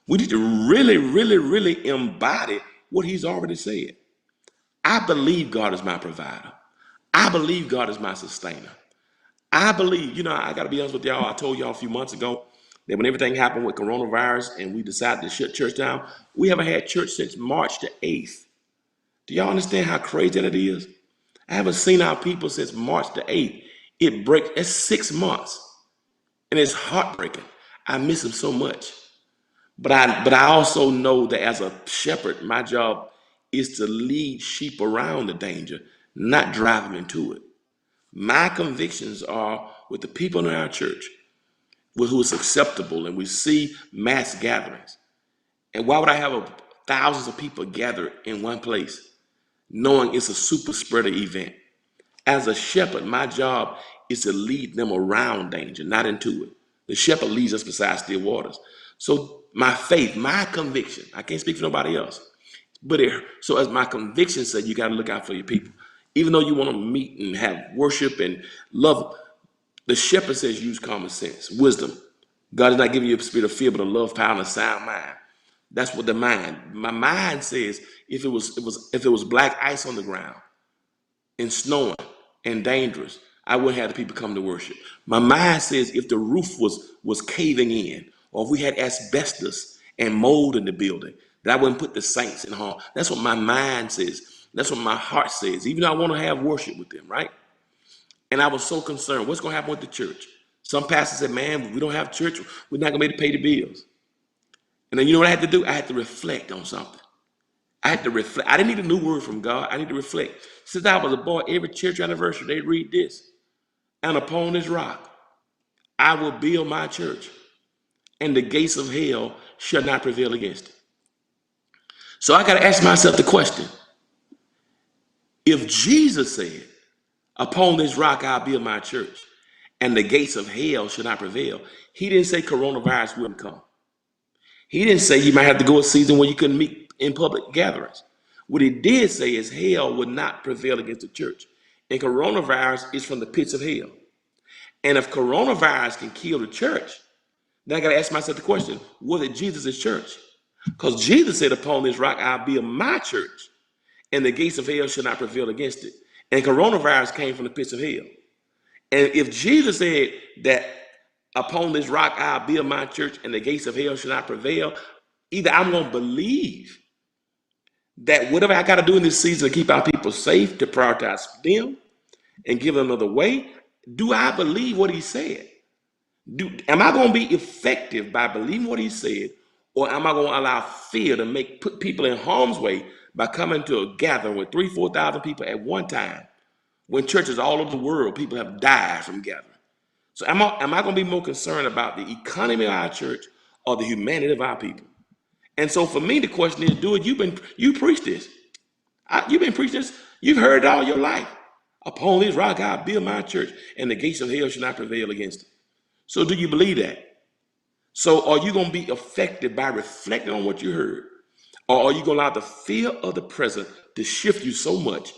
We need to really, really, really embody what he's already said. I believe God is my provider. I believe God is my sustainer. I believe, I got to be honest with y'all. I told y'all a few months ago that when everything happened with coronavirus and we decided to shut church down, we haven't had church since March the 8th. Do y'all understand how crazy that is? I haven't seen our people since March the 8th. It's 6 months. And it's heartbreaking. I miss them so much. But I also know that as a shepherd, my job is to lead sheep around the danger, not drive them into it. My convictions are with the people in our church who is acceptable, and we see mass gatherings. And why would I have thousands of people gather in one place, knowing it's a super spreader event? As a shepherd, my job is to lead them around danger, not into it. The shepherd leads us beside still waters. So my faith, my conviction, I can't speak for nobody else, so as my conviction said, you got to look out for your people. Even though you want to meet and have worship and love, the shepherd says use common sense, wisdom. God is not giving you a spirit of fear, but a love, power, and a sound mind. That's what my mind says. If it was black ice on the ground and snowing and dangerous, I wouldn't have the people come to worship. My mind says if the roof was caving in, or if we had asbestos and mold in the building, that I wouldn't put the saints in harm. That's what my mind says. That's what my heart says, even though I want to have worship with them, right? And I was so concerned, what's going to happen with the church? Some pastors said, man, we don't have church, we're not going to be able to pay the bills. And then you know what I had to do? I had to reflect on something. I had to reflect. I didn't need a new word from God. I need to reflect. Since I was a boy, every church anniversary, they read this. And upon this rock, I will build my church, and the gates of hell shall not prevail against it. So I got to ask myself the question. If Jesus said, upon this rock, I'll build my church, and the gates of hell shall not prevail, he didn't say coronavirus wouldn't come. He didn't say you might have to go a season where you couldn't meet in public gatherings. What he did say is hell would not prevail against the church. And coronavirus is from the pits of hell. And if coronavirus can kill the church, then I got to ask myself the question, was it Jesus' church? Because Jesus said, upon this rock, I'll build my church, and the gates of hell shall not prevail against it. And coronavirus came from the pits of hell. And if Jesus said that upon this rock, I'll build my church, and the gates of hell shall not prevail, either I'm going to believe that whatever I got to do in this season to keep our people safe, to prioritize them and give them another way, do I believe what he said? Am I going to be effective by believing what he said, or am I going to allow fear to put people in harm's way by coming to a gathering with 3,000-4,000 people at one time, when churches all over the world, people have died from gathering? So am I going to be more concerned about the economy of our church or the humanity of our people? And so for me, the question is, you preach this. You've been preaching this. You've heard it all your life. Upon this rock, I'll build my church, and the gates of hell shall not prevail against it. So do you believe that? So are you going to be affected by reflecting on what you heard? Or are you going to allow the fear of the present to shift you so much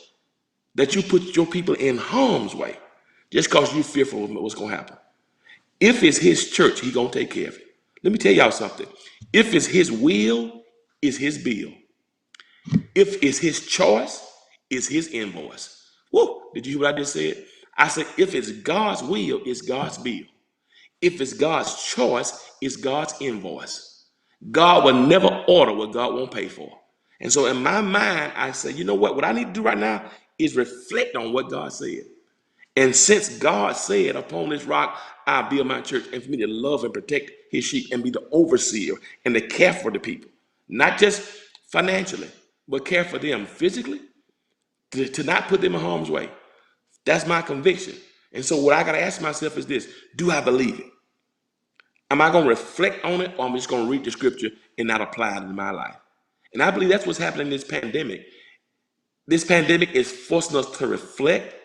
that you put your people in harm's way just because you're fearful of what's going to happen? If it's his church, he's going to take care of it. Let me tell y'all something. If it's his will, it's his bill. If it's his choice, it's his invoice. Whoa, did you hear what I just said? I said, if it's God's will, it's God's bill. If it's God's choice, it's God's invoice. God will never order what God won't pay for. And so in my mind, I say, you know what I need to do right now is reflect on what God said. And since God said, upon this rock, I'll build my church, and for me to love and protect his sheep and be the overseer and to care for the people, not just financially, but care for them physically, to not put them in harm's way. That's my conviction. And so what I got to ask myself is this: do I believe it? Am I going to reflect on it, or am I just going to read the scripture and not apply it in my life? And I believe that's what's happening in this pandemic. This pandemic is forcing us to reflect.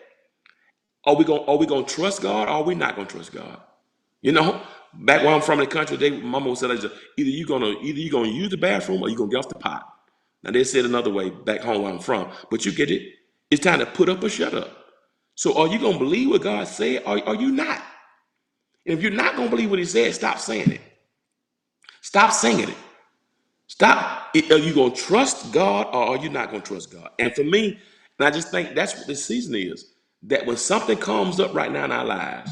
Are we going to trust God, or are we not going to trust God? You know, back where I'm from in the country, mama said, either you're going to use the bathroom or you're going to get off the pot. Now, they said another way back home where I'm from, but you get it? It's time to put up or shut up. So are you going to believe what God said, or are you not? And if you're not going to believe what he said, stop saying it. Stop singing it. Stop. Are you going to trust God, or are you not going to trust God? And for me, and I just think that's what this season is, that when something comes up right now in our lives,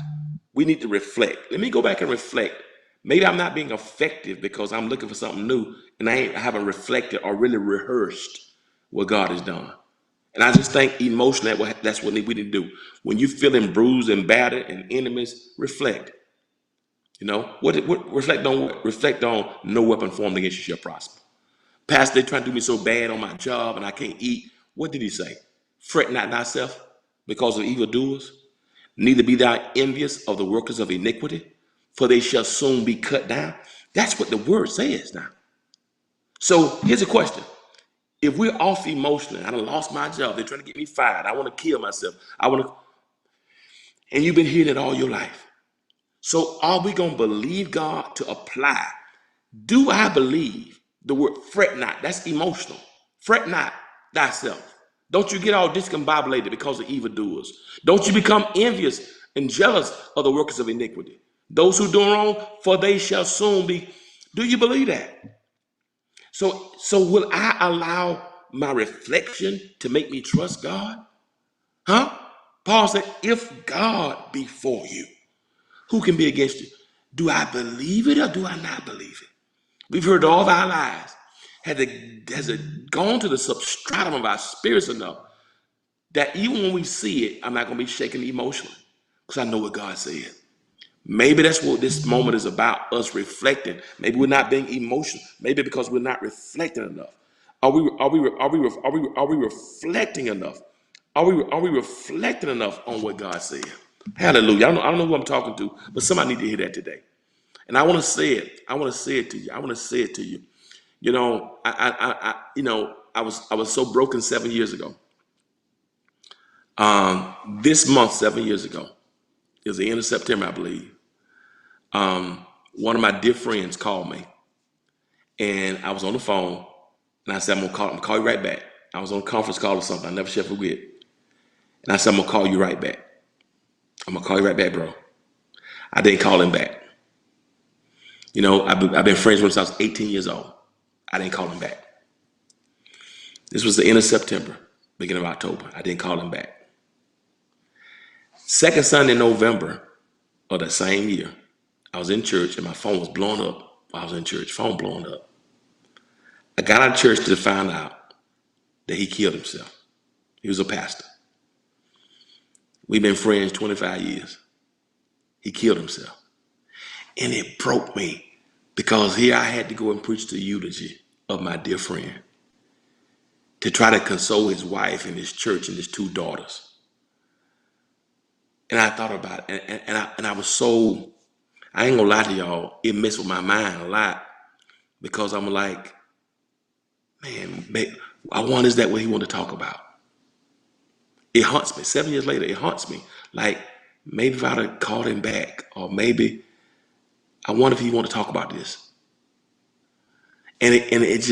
we need to reflect. Let me go back and reflect. Maybe I'm not being effective because I'm looking for something new and I haven't reflected or really rehearsed what God has done. And I just think emotionally that's what we need to do. When you're feeling bruised and battered and enemies, reflect. You know, what reflect on what? Reflect on no weapon formed against you shall prosper. Pastor, they trying to do me so bad on my job and I can't eat. What did he say? Fret not thyself because of evildoers, neither be thou envious of the workers of iniquity, for they shall soon be cut down. That's what the word says now. So here's a question. If we're off emotionally, I done lost my job, they're trying to get me fired, I want to kill myself, and you've been hearing it all your life. So are we going to believe God to apply? Do I believe the word fret not? That's emotional. Fret not thyself. Don't you get all discombobulated because of evildoers. Don't you become envious and jealous of the workers of iniquity. Those who do wrong, for they shall soon be. Do you believe that? So will I allow my reflection to make me trust God? Huh? Paul said, if God be for you, who can be against you? Do I believe it or do I not believe it? We've heard all of our lives. has it gone to the substratum of our spirits enough that even when we see it, I'm not going to be shaken emotionally because I know what God said. Maybe that's what this moment is about, us reflecting. Maybe we're not being emotional. Maybe because we're not reflecting enough. Are we reflecting enough? Are we reflecting enough on what God said? Hallelujah. I don't know who I'm talking to, but somebody need to hear that today. And I want to say it. I want to say it to you. I want to say it to you. You know, I was so broken 7 years ago. This month, 7 years ago, it was the end of September, I believe. One of my dear friends called me, and I was on the phone, and I said, I'm gonna call you right back. I was on a conference call or something. I never shall forget. And I said, I'm gonna call you right back. I'm gonna call you right back, bro. I didn't call him back. You know, I've been friends since I was 18 years old. I didn't call him back. This was the end of September, beginning of October. I didn't call him back. Second Sunday in November of that same year, I was in church and my phone was blowing up while I was in church. Phone blowing up. I got out of church to find out that he killed himself. He was a pastor. We've been friends 25 years. He killed himself. And it broke me because here I had to go and preach the eulogy of my dear friend to try to console his wife and his church and his two daughters. And I thought about it, and I was so, I ain't gonna lie to y'all, it messed with my mind a lot because I'm like, man, I wonder is that what he wanted to talk about? It haunts me. 7 years later, it haunts me. Like, maybe if I'd have called him back, or maybe I wonder if he want to talk about this. And it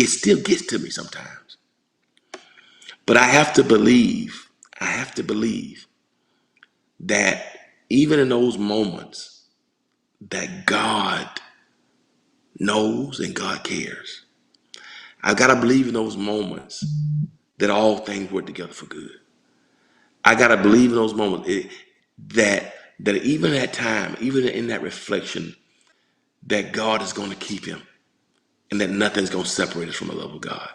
still gets to me sometimes. But I have to believe that even in those moments that God knows and God cares. I've got to believe in those moments that all things work together for good. I got to believe in those moments that even at time, even in that reflection, that God is going to keep him and that nothing's going to separate us from the love of God.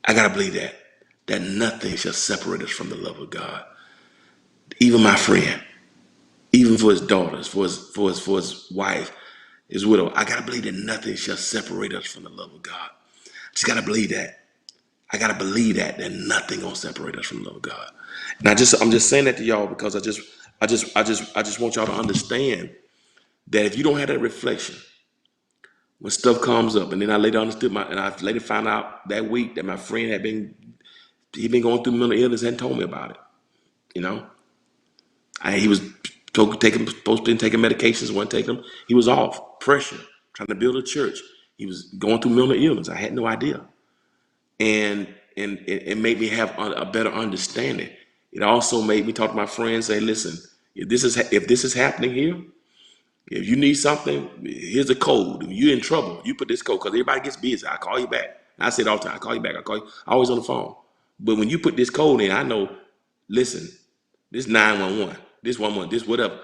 I got to believe that nothing shall separate us from the love of God. Even my friend, even for his daughters, for his wife, his widow, I got to believe that nothing shall separate us from the love of God. I just got to believe that. I got to believe that nothing gonna separate us from the love of God. And I'm just saying that to y'all because I just want y'all to understand that if you don't have that reflection, when stuff comes up, and then I later understood and I later found out that week that my friend he'd been going through mental illness and told me about it. You know, he was supposed to be taking medications, wasn't taking them. He was off pressure, trying to build a church. He was going through mental illness. I had no idea. And it made me have a better understanding. It also made me talk to my friends, say, listen, if this is happening here, if you need something, here's a code. If you're in trouble, you put this code, because everybody gets busy. I call you back. I say it all the time. I call you back. I call you. Always on the phone. But when you put this code in, I know, listen, this 911, this 11, this whatever.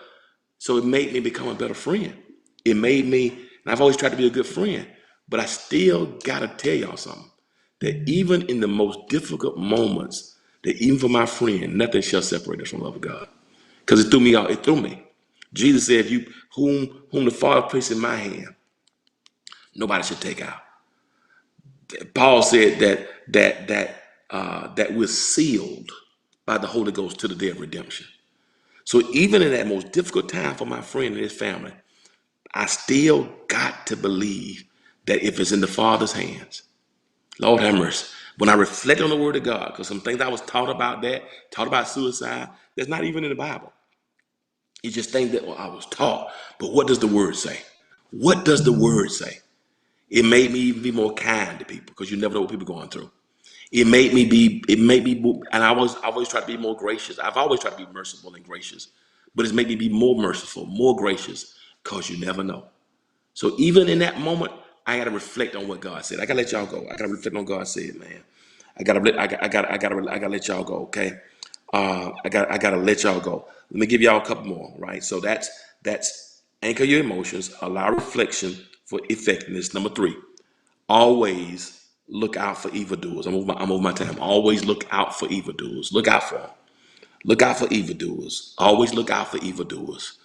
So it made me become a better friend. It made me, and I've always tried to be a good friend, but I still got to tell y'all something. That even in the most difficult moments, that even for my friend, nothing shall separate us from the love of God. Because it threw me out. It threw me. Jesus said, whom the Father placed in my hand, nobody should take out. Paul said that we're sealed by the Holy Ghost to the day of redemption. So even in that most difficult time for my friend and his family, I still got to believe that if it's in the Father's hands, Lord have mercy. When I reflect on the word of God, because some things I was taught about suicide, that's not even in the Bible. It's just things that I was taught. But what does the word say? What does the word say? It made me even be more kind to people because you never know what people are going through. It made me, and I always try to be more gracious. I've always tried to be merciful and gracious, but it's made me be more merciful, more gracious, because you never know. So even in that moment, I got to reflect on what God said. I got to let y'all go. I got to reflect on what God said, man. I got to let y'all go. Okay. I got to let y'all go. Let me give y'all a couple more. Right. So that's anchor your emotions, allow reflection, for effectiveness. Number 3, always look out for evildoers. I'm over my time. Always look out for evildoers. Look out for them. Look out for evildoers. Always look out for evildoers.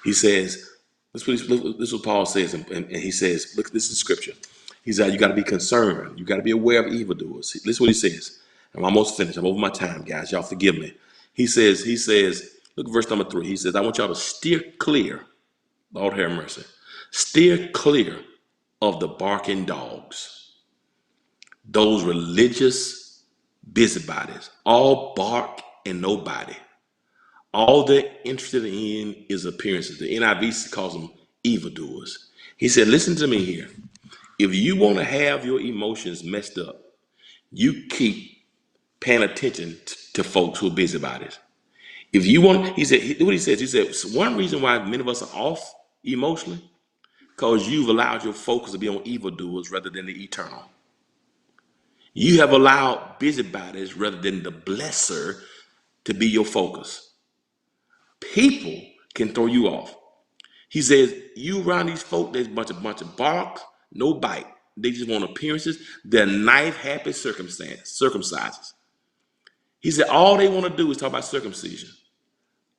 He says, this is what Paul says, and he says, look, this is scripture. He said, you got to be concerned. You got to be aware of evildoers. This is what he says. I'm almost finished. I'm over my time, guys. Y'all forgive me. He says, look at verse number 3. He says, I want y'all to steer clear. Lord have mercy. Steer clear of the barking dogs. Those religious busybodies, all bark and no bite. All they're interested in is appearances. The NIV calls them evildoers. He said, listen to me here. If you want to have your emotions messed up, you keep paying attention to folks who are busybodies. If you want, he said, what he says, he said, one reason why many of us are off emotionally, because you've allowed your focus to be on evildoers rather than the eternal. You have allowed busybodies rather than the blesser to be your focus. People can throw you off. He says, you around these folk, there's a bunch of bark, no bite. They just want appearances. They're knife-happy circumcises. He said, all they want to do is talk about circumcision.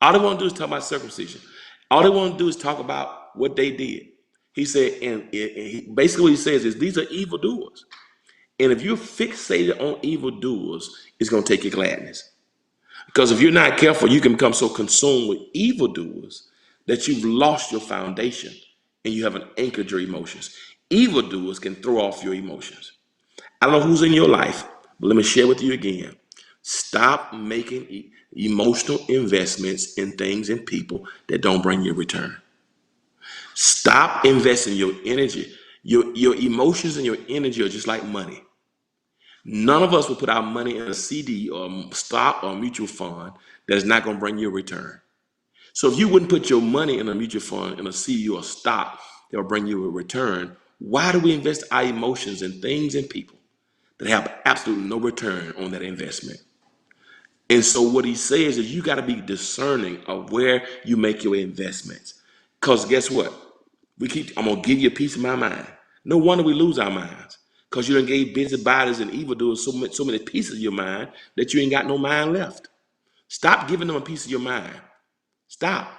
All they want to do is talk about circumcision. All they want to do is talk about what they did. He said, and basically what he says is these are evildoers. And if you're fixated on evildoers, it's going to take your gladness. Because if you're not careful, you can become so consumed with evildoers that you've lost your foundation and you haven't anchored your emotions. Evildoers can throw off your emotions. I don't know who's in your life, but let me share with you again. Stop making emotional investments in things and people that don't bring you a return. Stop investing your energy. Your emotions and your energy are just like money. None of us will put our money in a CD or stock or mutual fund that is not going to bring you a return. So if you wouldn't put your money in a mutual fund, in a CD or stock that will bring you a return, why do we invest our emotions in things and people that have absolutely no return on that investment? And so what he says is you got to be discerning of where you make your investments. Because guess what? I'm going to give you a piece of my mind. No wonder we lose our minds. Because you done gave busybodies and evildoers so many pieces of your mind that you ain't got no mind left. Stop giving them a piece of your mind. Stop.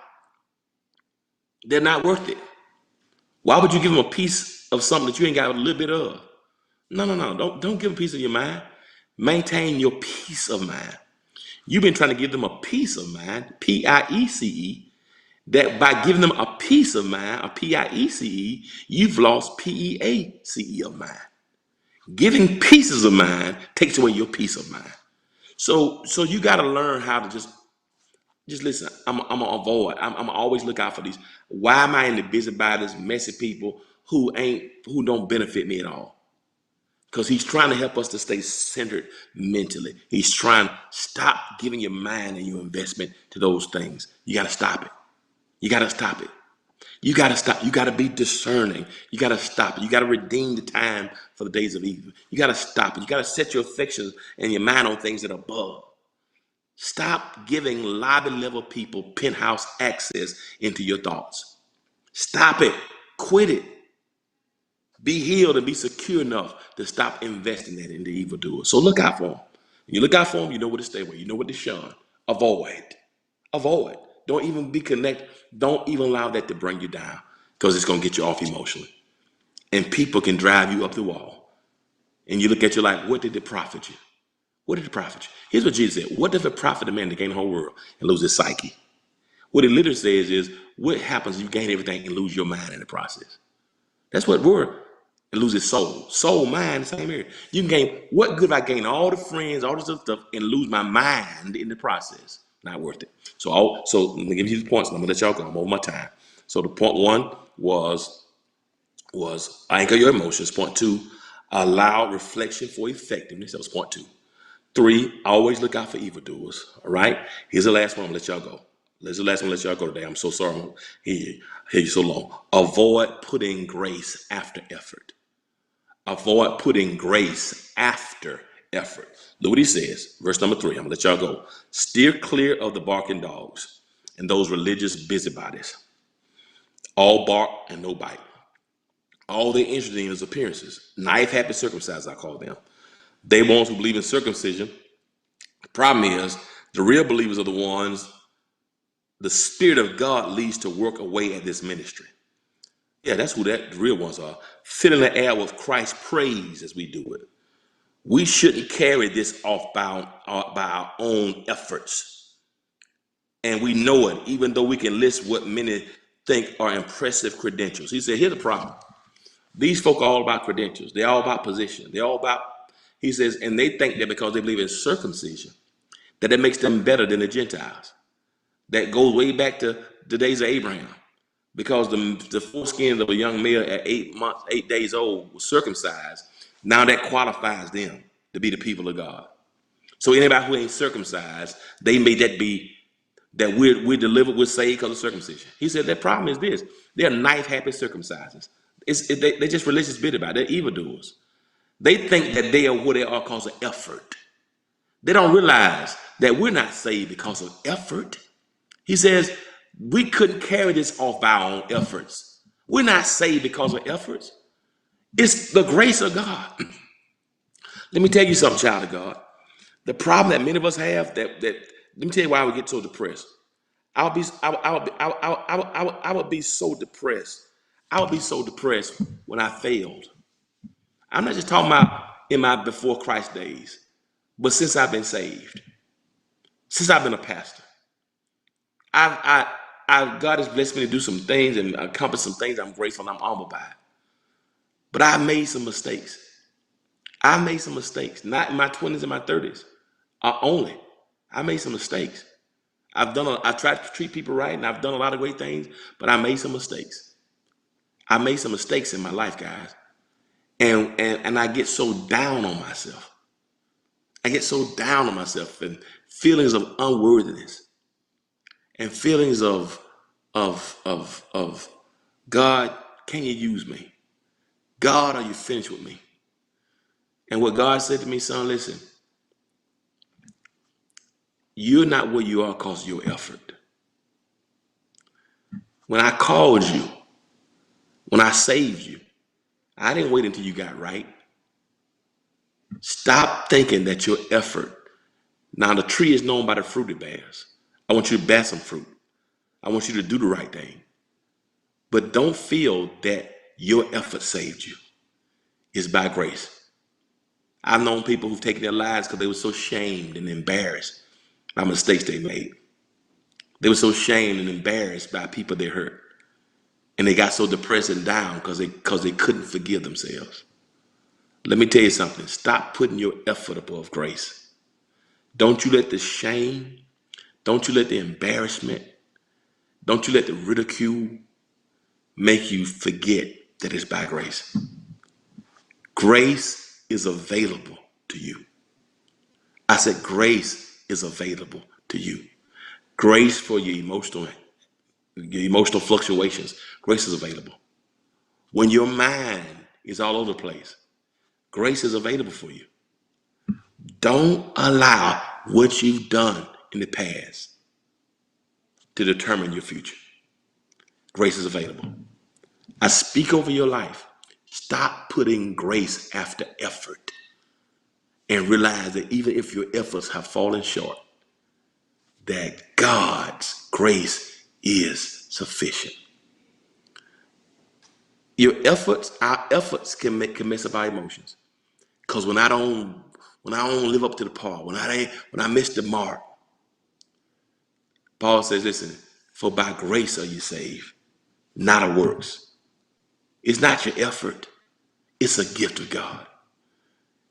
They're not worth it. Why would you give them a piece of something that you ain't got a little bit of? No. Don't give them a piece of your mind. Maintain your peace of mind. You've been trying to give them a piece of mind, P-I-E-C-E, that by giving them a piece of mind, a P-I-E-C-E, you've lost P-E-A-C-E of mind. Giving pieces of mind takes away your peace of mind. So you got to learn how to just listen. I'm gonna avoid. I'm always look out for these. Why am I in the busybodies, messy people who don't benefit me at all? Because he's trying to help us to stay centered mentally. He's trying to stop giving your mind and your investment to those things. You got to stop it. You got to stop it. You got to stop. You got to be discerning. You got to stop it. You got to redeem the time for the days of evil. You got to stop it. You got to set your affections and your mind on things that are above. Stop giving lobby level people penthouse access into your thoughts. Stop it. Quit it. Be healed and be secure enough to stop investing that in the evildoers. So look out for them. When you look out for them, you know where to stay away. You know what to shun. Avoid. Avoid. Don't even be connected. Don't even allow that to bring you down because it's going to get you off emotionally. And people can drive you up the wall. And you look at you like, what did it profit you? What did it profit you? Here's what Jesus said. What does it profit a man to gain the whole world and lose his psyche? What it literally says is, what happens if you gain everything and lose your mind in the process? That's what word. And lose his soul. Soul, mind, the same area. You can gain, what good if I gain all the friends, all this other stuff, and lose my mind in the process? Not worth it. So let me give you the points, and I'm gonna let y'all go. I'm over my time. So the point 1 was anchor your emotions. Point 2, allow reflection for effectiveness. That was point 2. 3, always look out for evildoers. All right. Here's the last one. I'm gonna let y'all go. Here's the last one. Let y'all go today. I'm so sorry. I'm hear you so long. Avoid putting grace after effort. Avoid putting grace after effort. Look what he says. Verse number 3. I'm gonna let y'all go. Steer clear of the barking dogs and those religious busybodies. All bark and no bite. All they're interested in is appearances. Knife happy circumcised, I call them. They ones who believe in circumcision. The problem is the real believers are the ones the Spirit of God leads to work away at this ministry. Yeah, that's who the real ones are. Filling the air with Christ's praise as we do it. We shouldn't carry this off by our own efforts. And we know it, even though we can list what many think are impressive credentials. He said, here's the problem. These folk are all about credentials. They're all about position. They're all about, he says, and they think that because they believe in circumcision, that it makes them better than the Gentiles. That goes way back to the days of Abraham. Because the foreskin of a young male at 8 days old was circumcised, now that qualifies them to be the people of God. So anybody who ain't circumcised, they made that be that we're delivered, we're saved because of circumcision. He said that problem is this: they're knife happy circumcisers. They're just religious bit about it. They're evildoers. They think that they are what they are because of effort. They don't realize that we're not saved because of effort. He says we couldn't carry this off by our own efforts. We're not saved because of efforts. It's the grace of God. Let me tell you something, child of God. The problem that many of us have, that let me tell you why we get so depressed. I would be so depressed. I would be so depressed when I failed. I'm not just talking about in my before Christ days, but since I've been saved, since I've been a pastor. God has blessed me to do some things and accomplish some things. I'm grateful and I'm humbled by it. But I made some mistakes. I made some mistakes, not in my 20s and my 30s only. I made some mistakes. I've tried to treat people right and I've done a lot of great things, but I made some mistakes. I made some mistakes in my life, guys. And I get so down on myself. I get so down on myself and feelings of unworthiness and feelings of God, can you use me? God, are you finished with me? And what God said to me, son, listen, you're not where you are because of your effort. When I called you, when I saved you, I didn't wait until you got right. Stop thinking that your effort, now the tree is known by the fruit it bears. I want you to bear some fruit. I want you to do the right thing. But don't feel that your effort saved you. It's by grace. I've known people who've taken their lives because they were so shamed and embarrassed by mistakes they made. They were so shamed and embarrassed by people they hurt. And they got so depressed and down because they couldn't forgive themselves. Let me tell you something. Stop putting your effort above grace. Don't you let the shame, don't you let the embarrassment, don't you let the ridicule make you forget that it's by grace. Grace is available to you. I said grace is available to you. Grace for your emotional fluctuations. Grace is available. When your mind is all over the place, grace is available for you. Don't allow what you've done in the past to determine your future. Grace is available. I speak over your life. Stop putting grace after effort and realize that even if your efforts have fallen short, that God's grace is sufficient. Our efforts can mess up our emotions. Because when I don't live up to the par, when I miss the mark, Paul says, listen, for by grace are you saved, not of works. It's not your effort, it's a gift of God.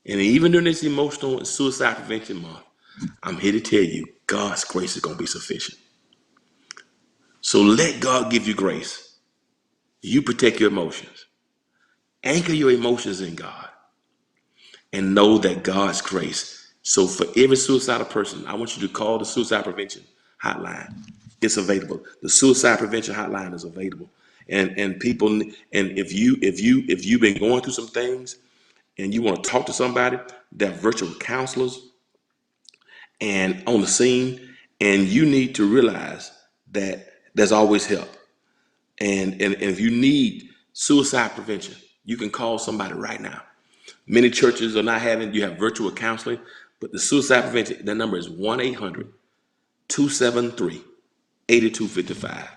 And even during this emotional and suicide prevention month, I'm here to tell you, God's grace is going to be sufficient. So let God give you grace. You protect your emotions. Anchor your emotions in God. And know that God's grace. So for every suicidal person, I want you to call the suicide prevention hotline. It's available. The suicide prevention hotline is available. And people, and if you've been going through some things and you want to talk to somebody, they're virtual counselors and on the scene, and you need to realize that there's always help. And if you need suicide prevention, You can call somebody right now. Many churches are not having, you have virtual counseling, but the suicide prevention, that number is 1-800-273-8255.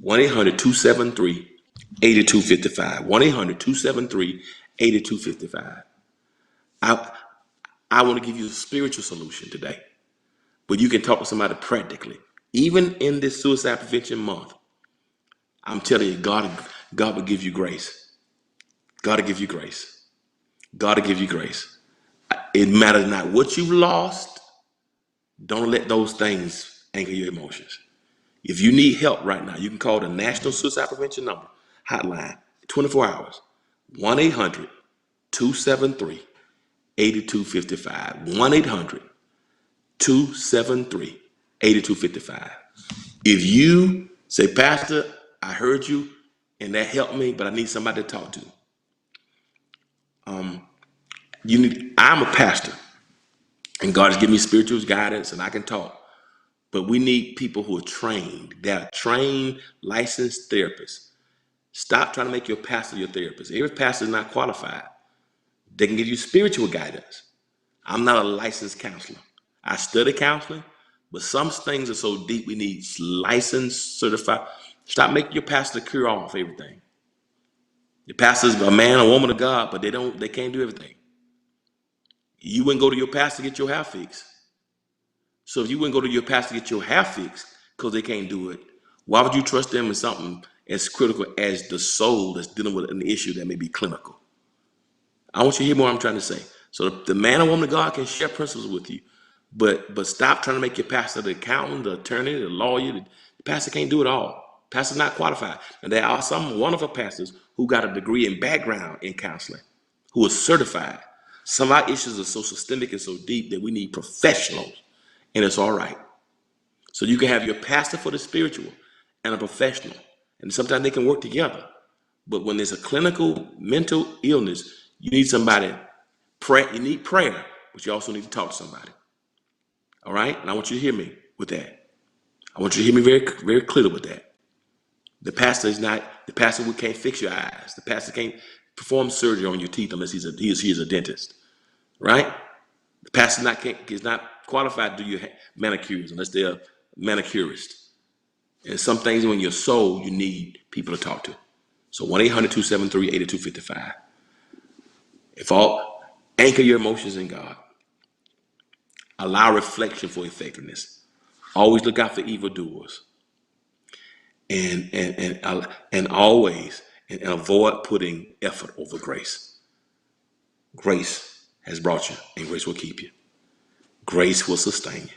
1-800-273-8255. 1-800-273-8255. I, I want to give you a spiritual solution today, but you can talk to somebody practically. Even in this suicide prevention month, I'm telling you, God will give you grace. God will give you grace. God will give you grace. It matters not what you've lost. Don't let those things anchor your emotions. If you need help right now, you can call the National Suicide Prevention number hotline, 24 hours, 1-800-273-8255. 1-800-273-8255. If you say, Pastor, I heard you and that helped me, but I need somebody to talk to. I'm a pastor and God has given me spiritual guidance and I can talk, but we need people who are trained. They're trained, licensed therapists. Stop trying to make your pastor your therapist. Every pastor is not qualified. They can give you spiritual guidance. I'm not a licensed counselor. I study counseling, but some things are so deep we need licensed, certified. Stop making your pastor cure off everything. Your pastor's a man or woman of God, but they can't do everything. You wouldn't go to your pastor to get your hair fixed. So if you wouldn't go to your pastor to get your hair fixed because they can't do it, why would you trust them in something as critical as the soul that's dealing with an issue that may be clinical? I want you to hear more what I'm trying to say. So the man or woman of God can share principles with you, but stop trying to make your pastor the accountant, the attorney, the lawyer. The pastor can't do it all. Pastor's not qualified. And there are some wonderful pastors who got a degree and background in counseling, who are certified. Some of our issues are so systemic and so deep that we need professionals, and it's all right. So you can have your pastor for the spiritual and a professional, and sometimes they can work together. But when there's a clinical mental illness, you need somebody. You need prayer, but you also need to talk to somebody. All right? And I want you to hear me with that. I want you to hear me very, very clearly with that. The pastor who can't fix your eyes. The pastor can't perform surgery on your teeth unless he is a dentist. Right? The pastor is not qualified to do your manicures unless they're a manicurist. And some things in your soul you need people to talk to. So 1-800-273-8255. Anchor your emotions in God. Allow reflection for effectiveness. Always look out for evildoers. And always avoid putting effort over grace. Grace has brought you, and grace will keep you. Grace will sustain you.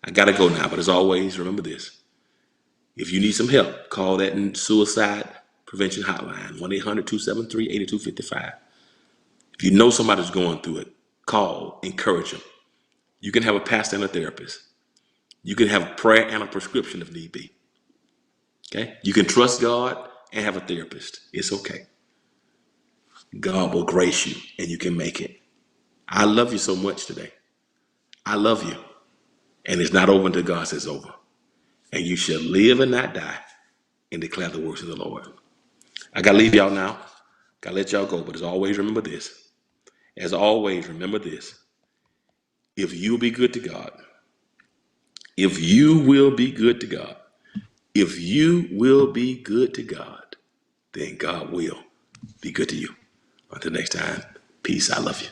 I gotta go now, but as always, remember this. If you need some help, call that suicide prevention hotline, 1-800-273-8255. If you know somebody's going through it, call, encourage them. You can have a pastor and a therapist. You can have prayer and a prescription if need be. Okay? You can trust God and have a therapist. It's okay. God will grace you and you can make it. I love you so much today. I love you. And it's not over until God says over. And you shall live and not die and declare the works of the Lord. I got to leave y'all now. Got to let y'all go. But as always, remember this. As always, remember this. If you will be good to God, if you will be good to God, if you will be good to God, then God will be good to you. Until next time, peace. I love you.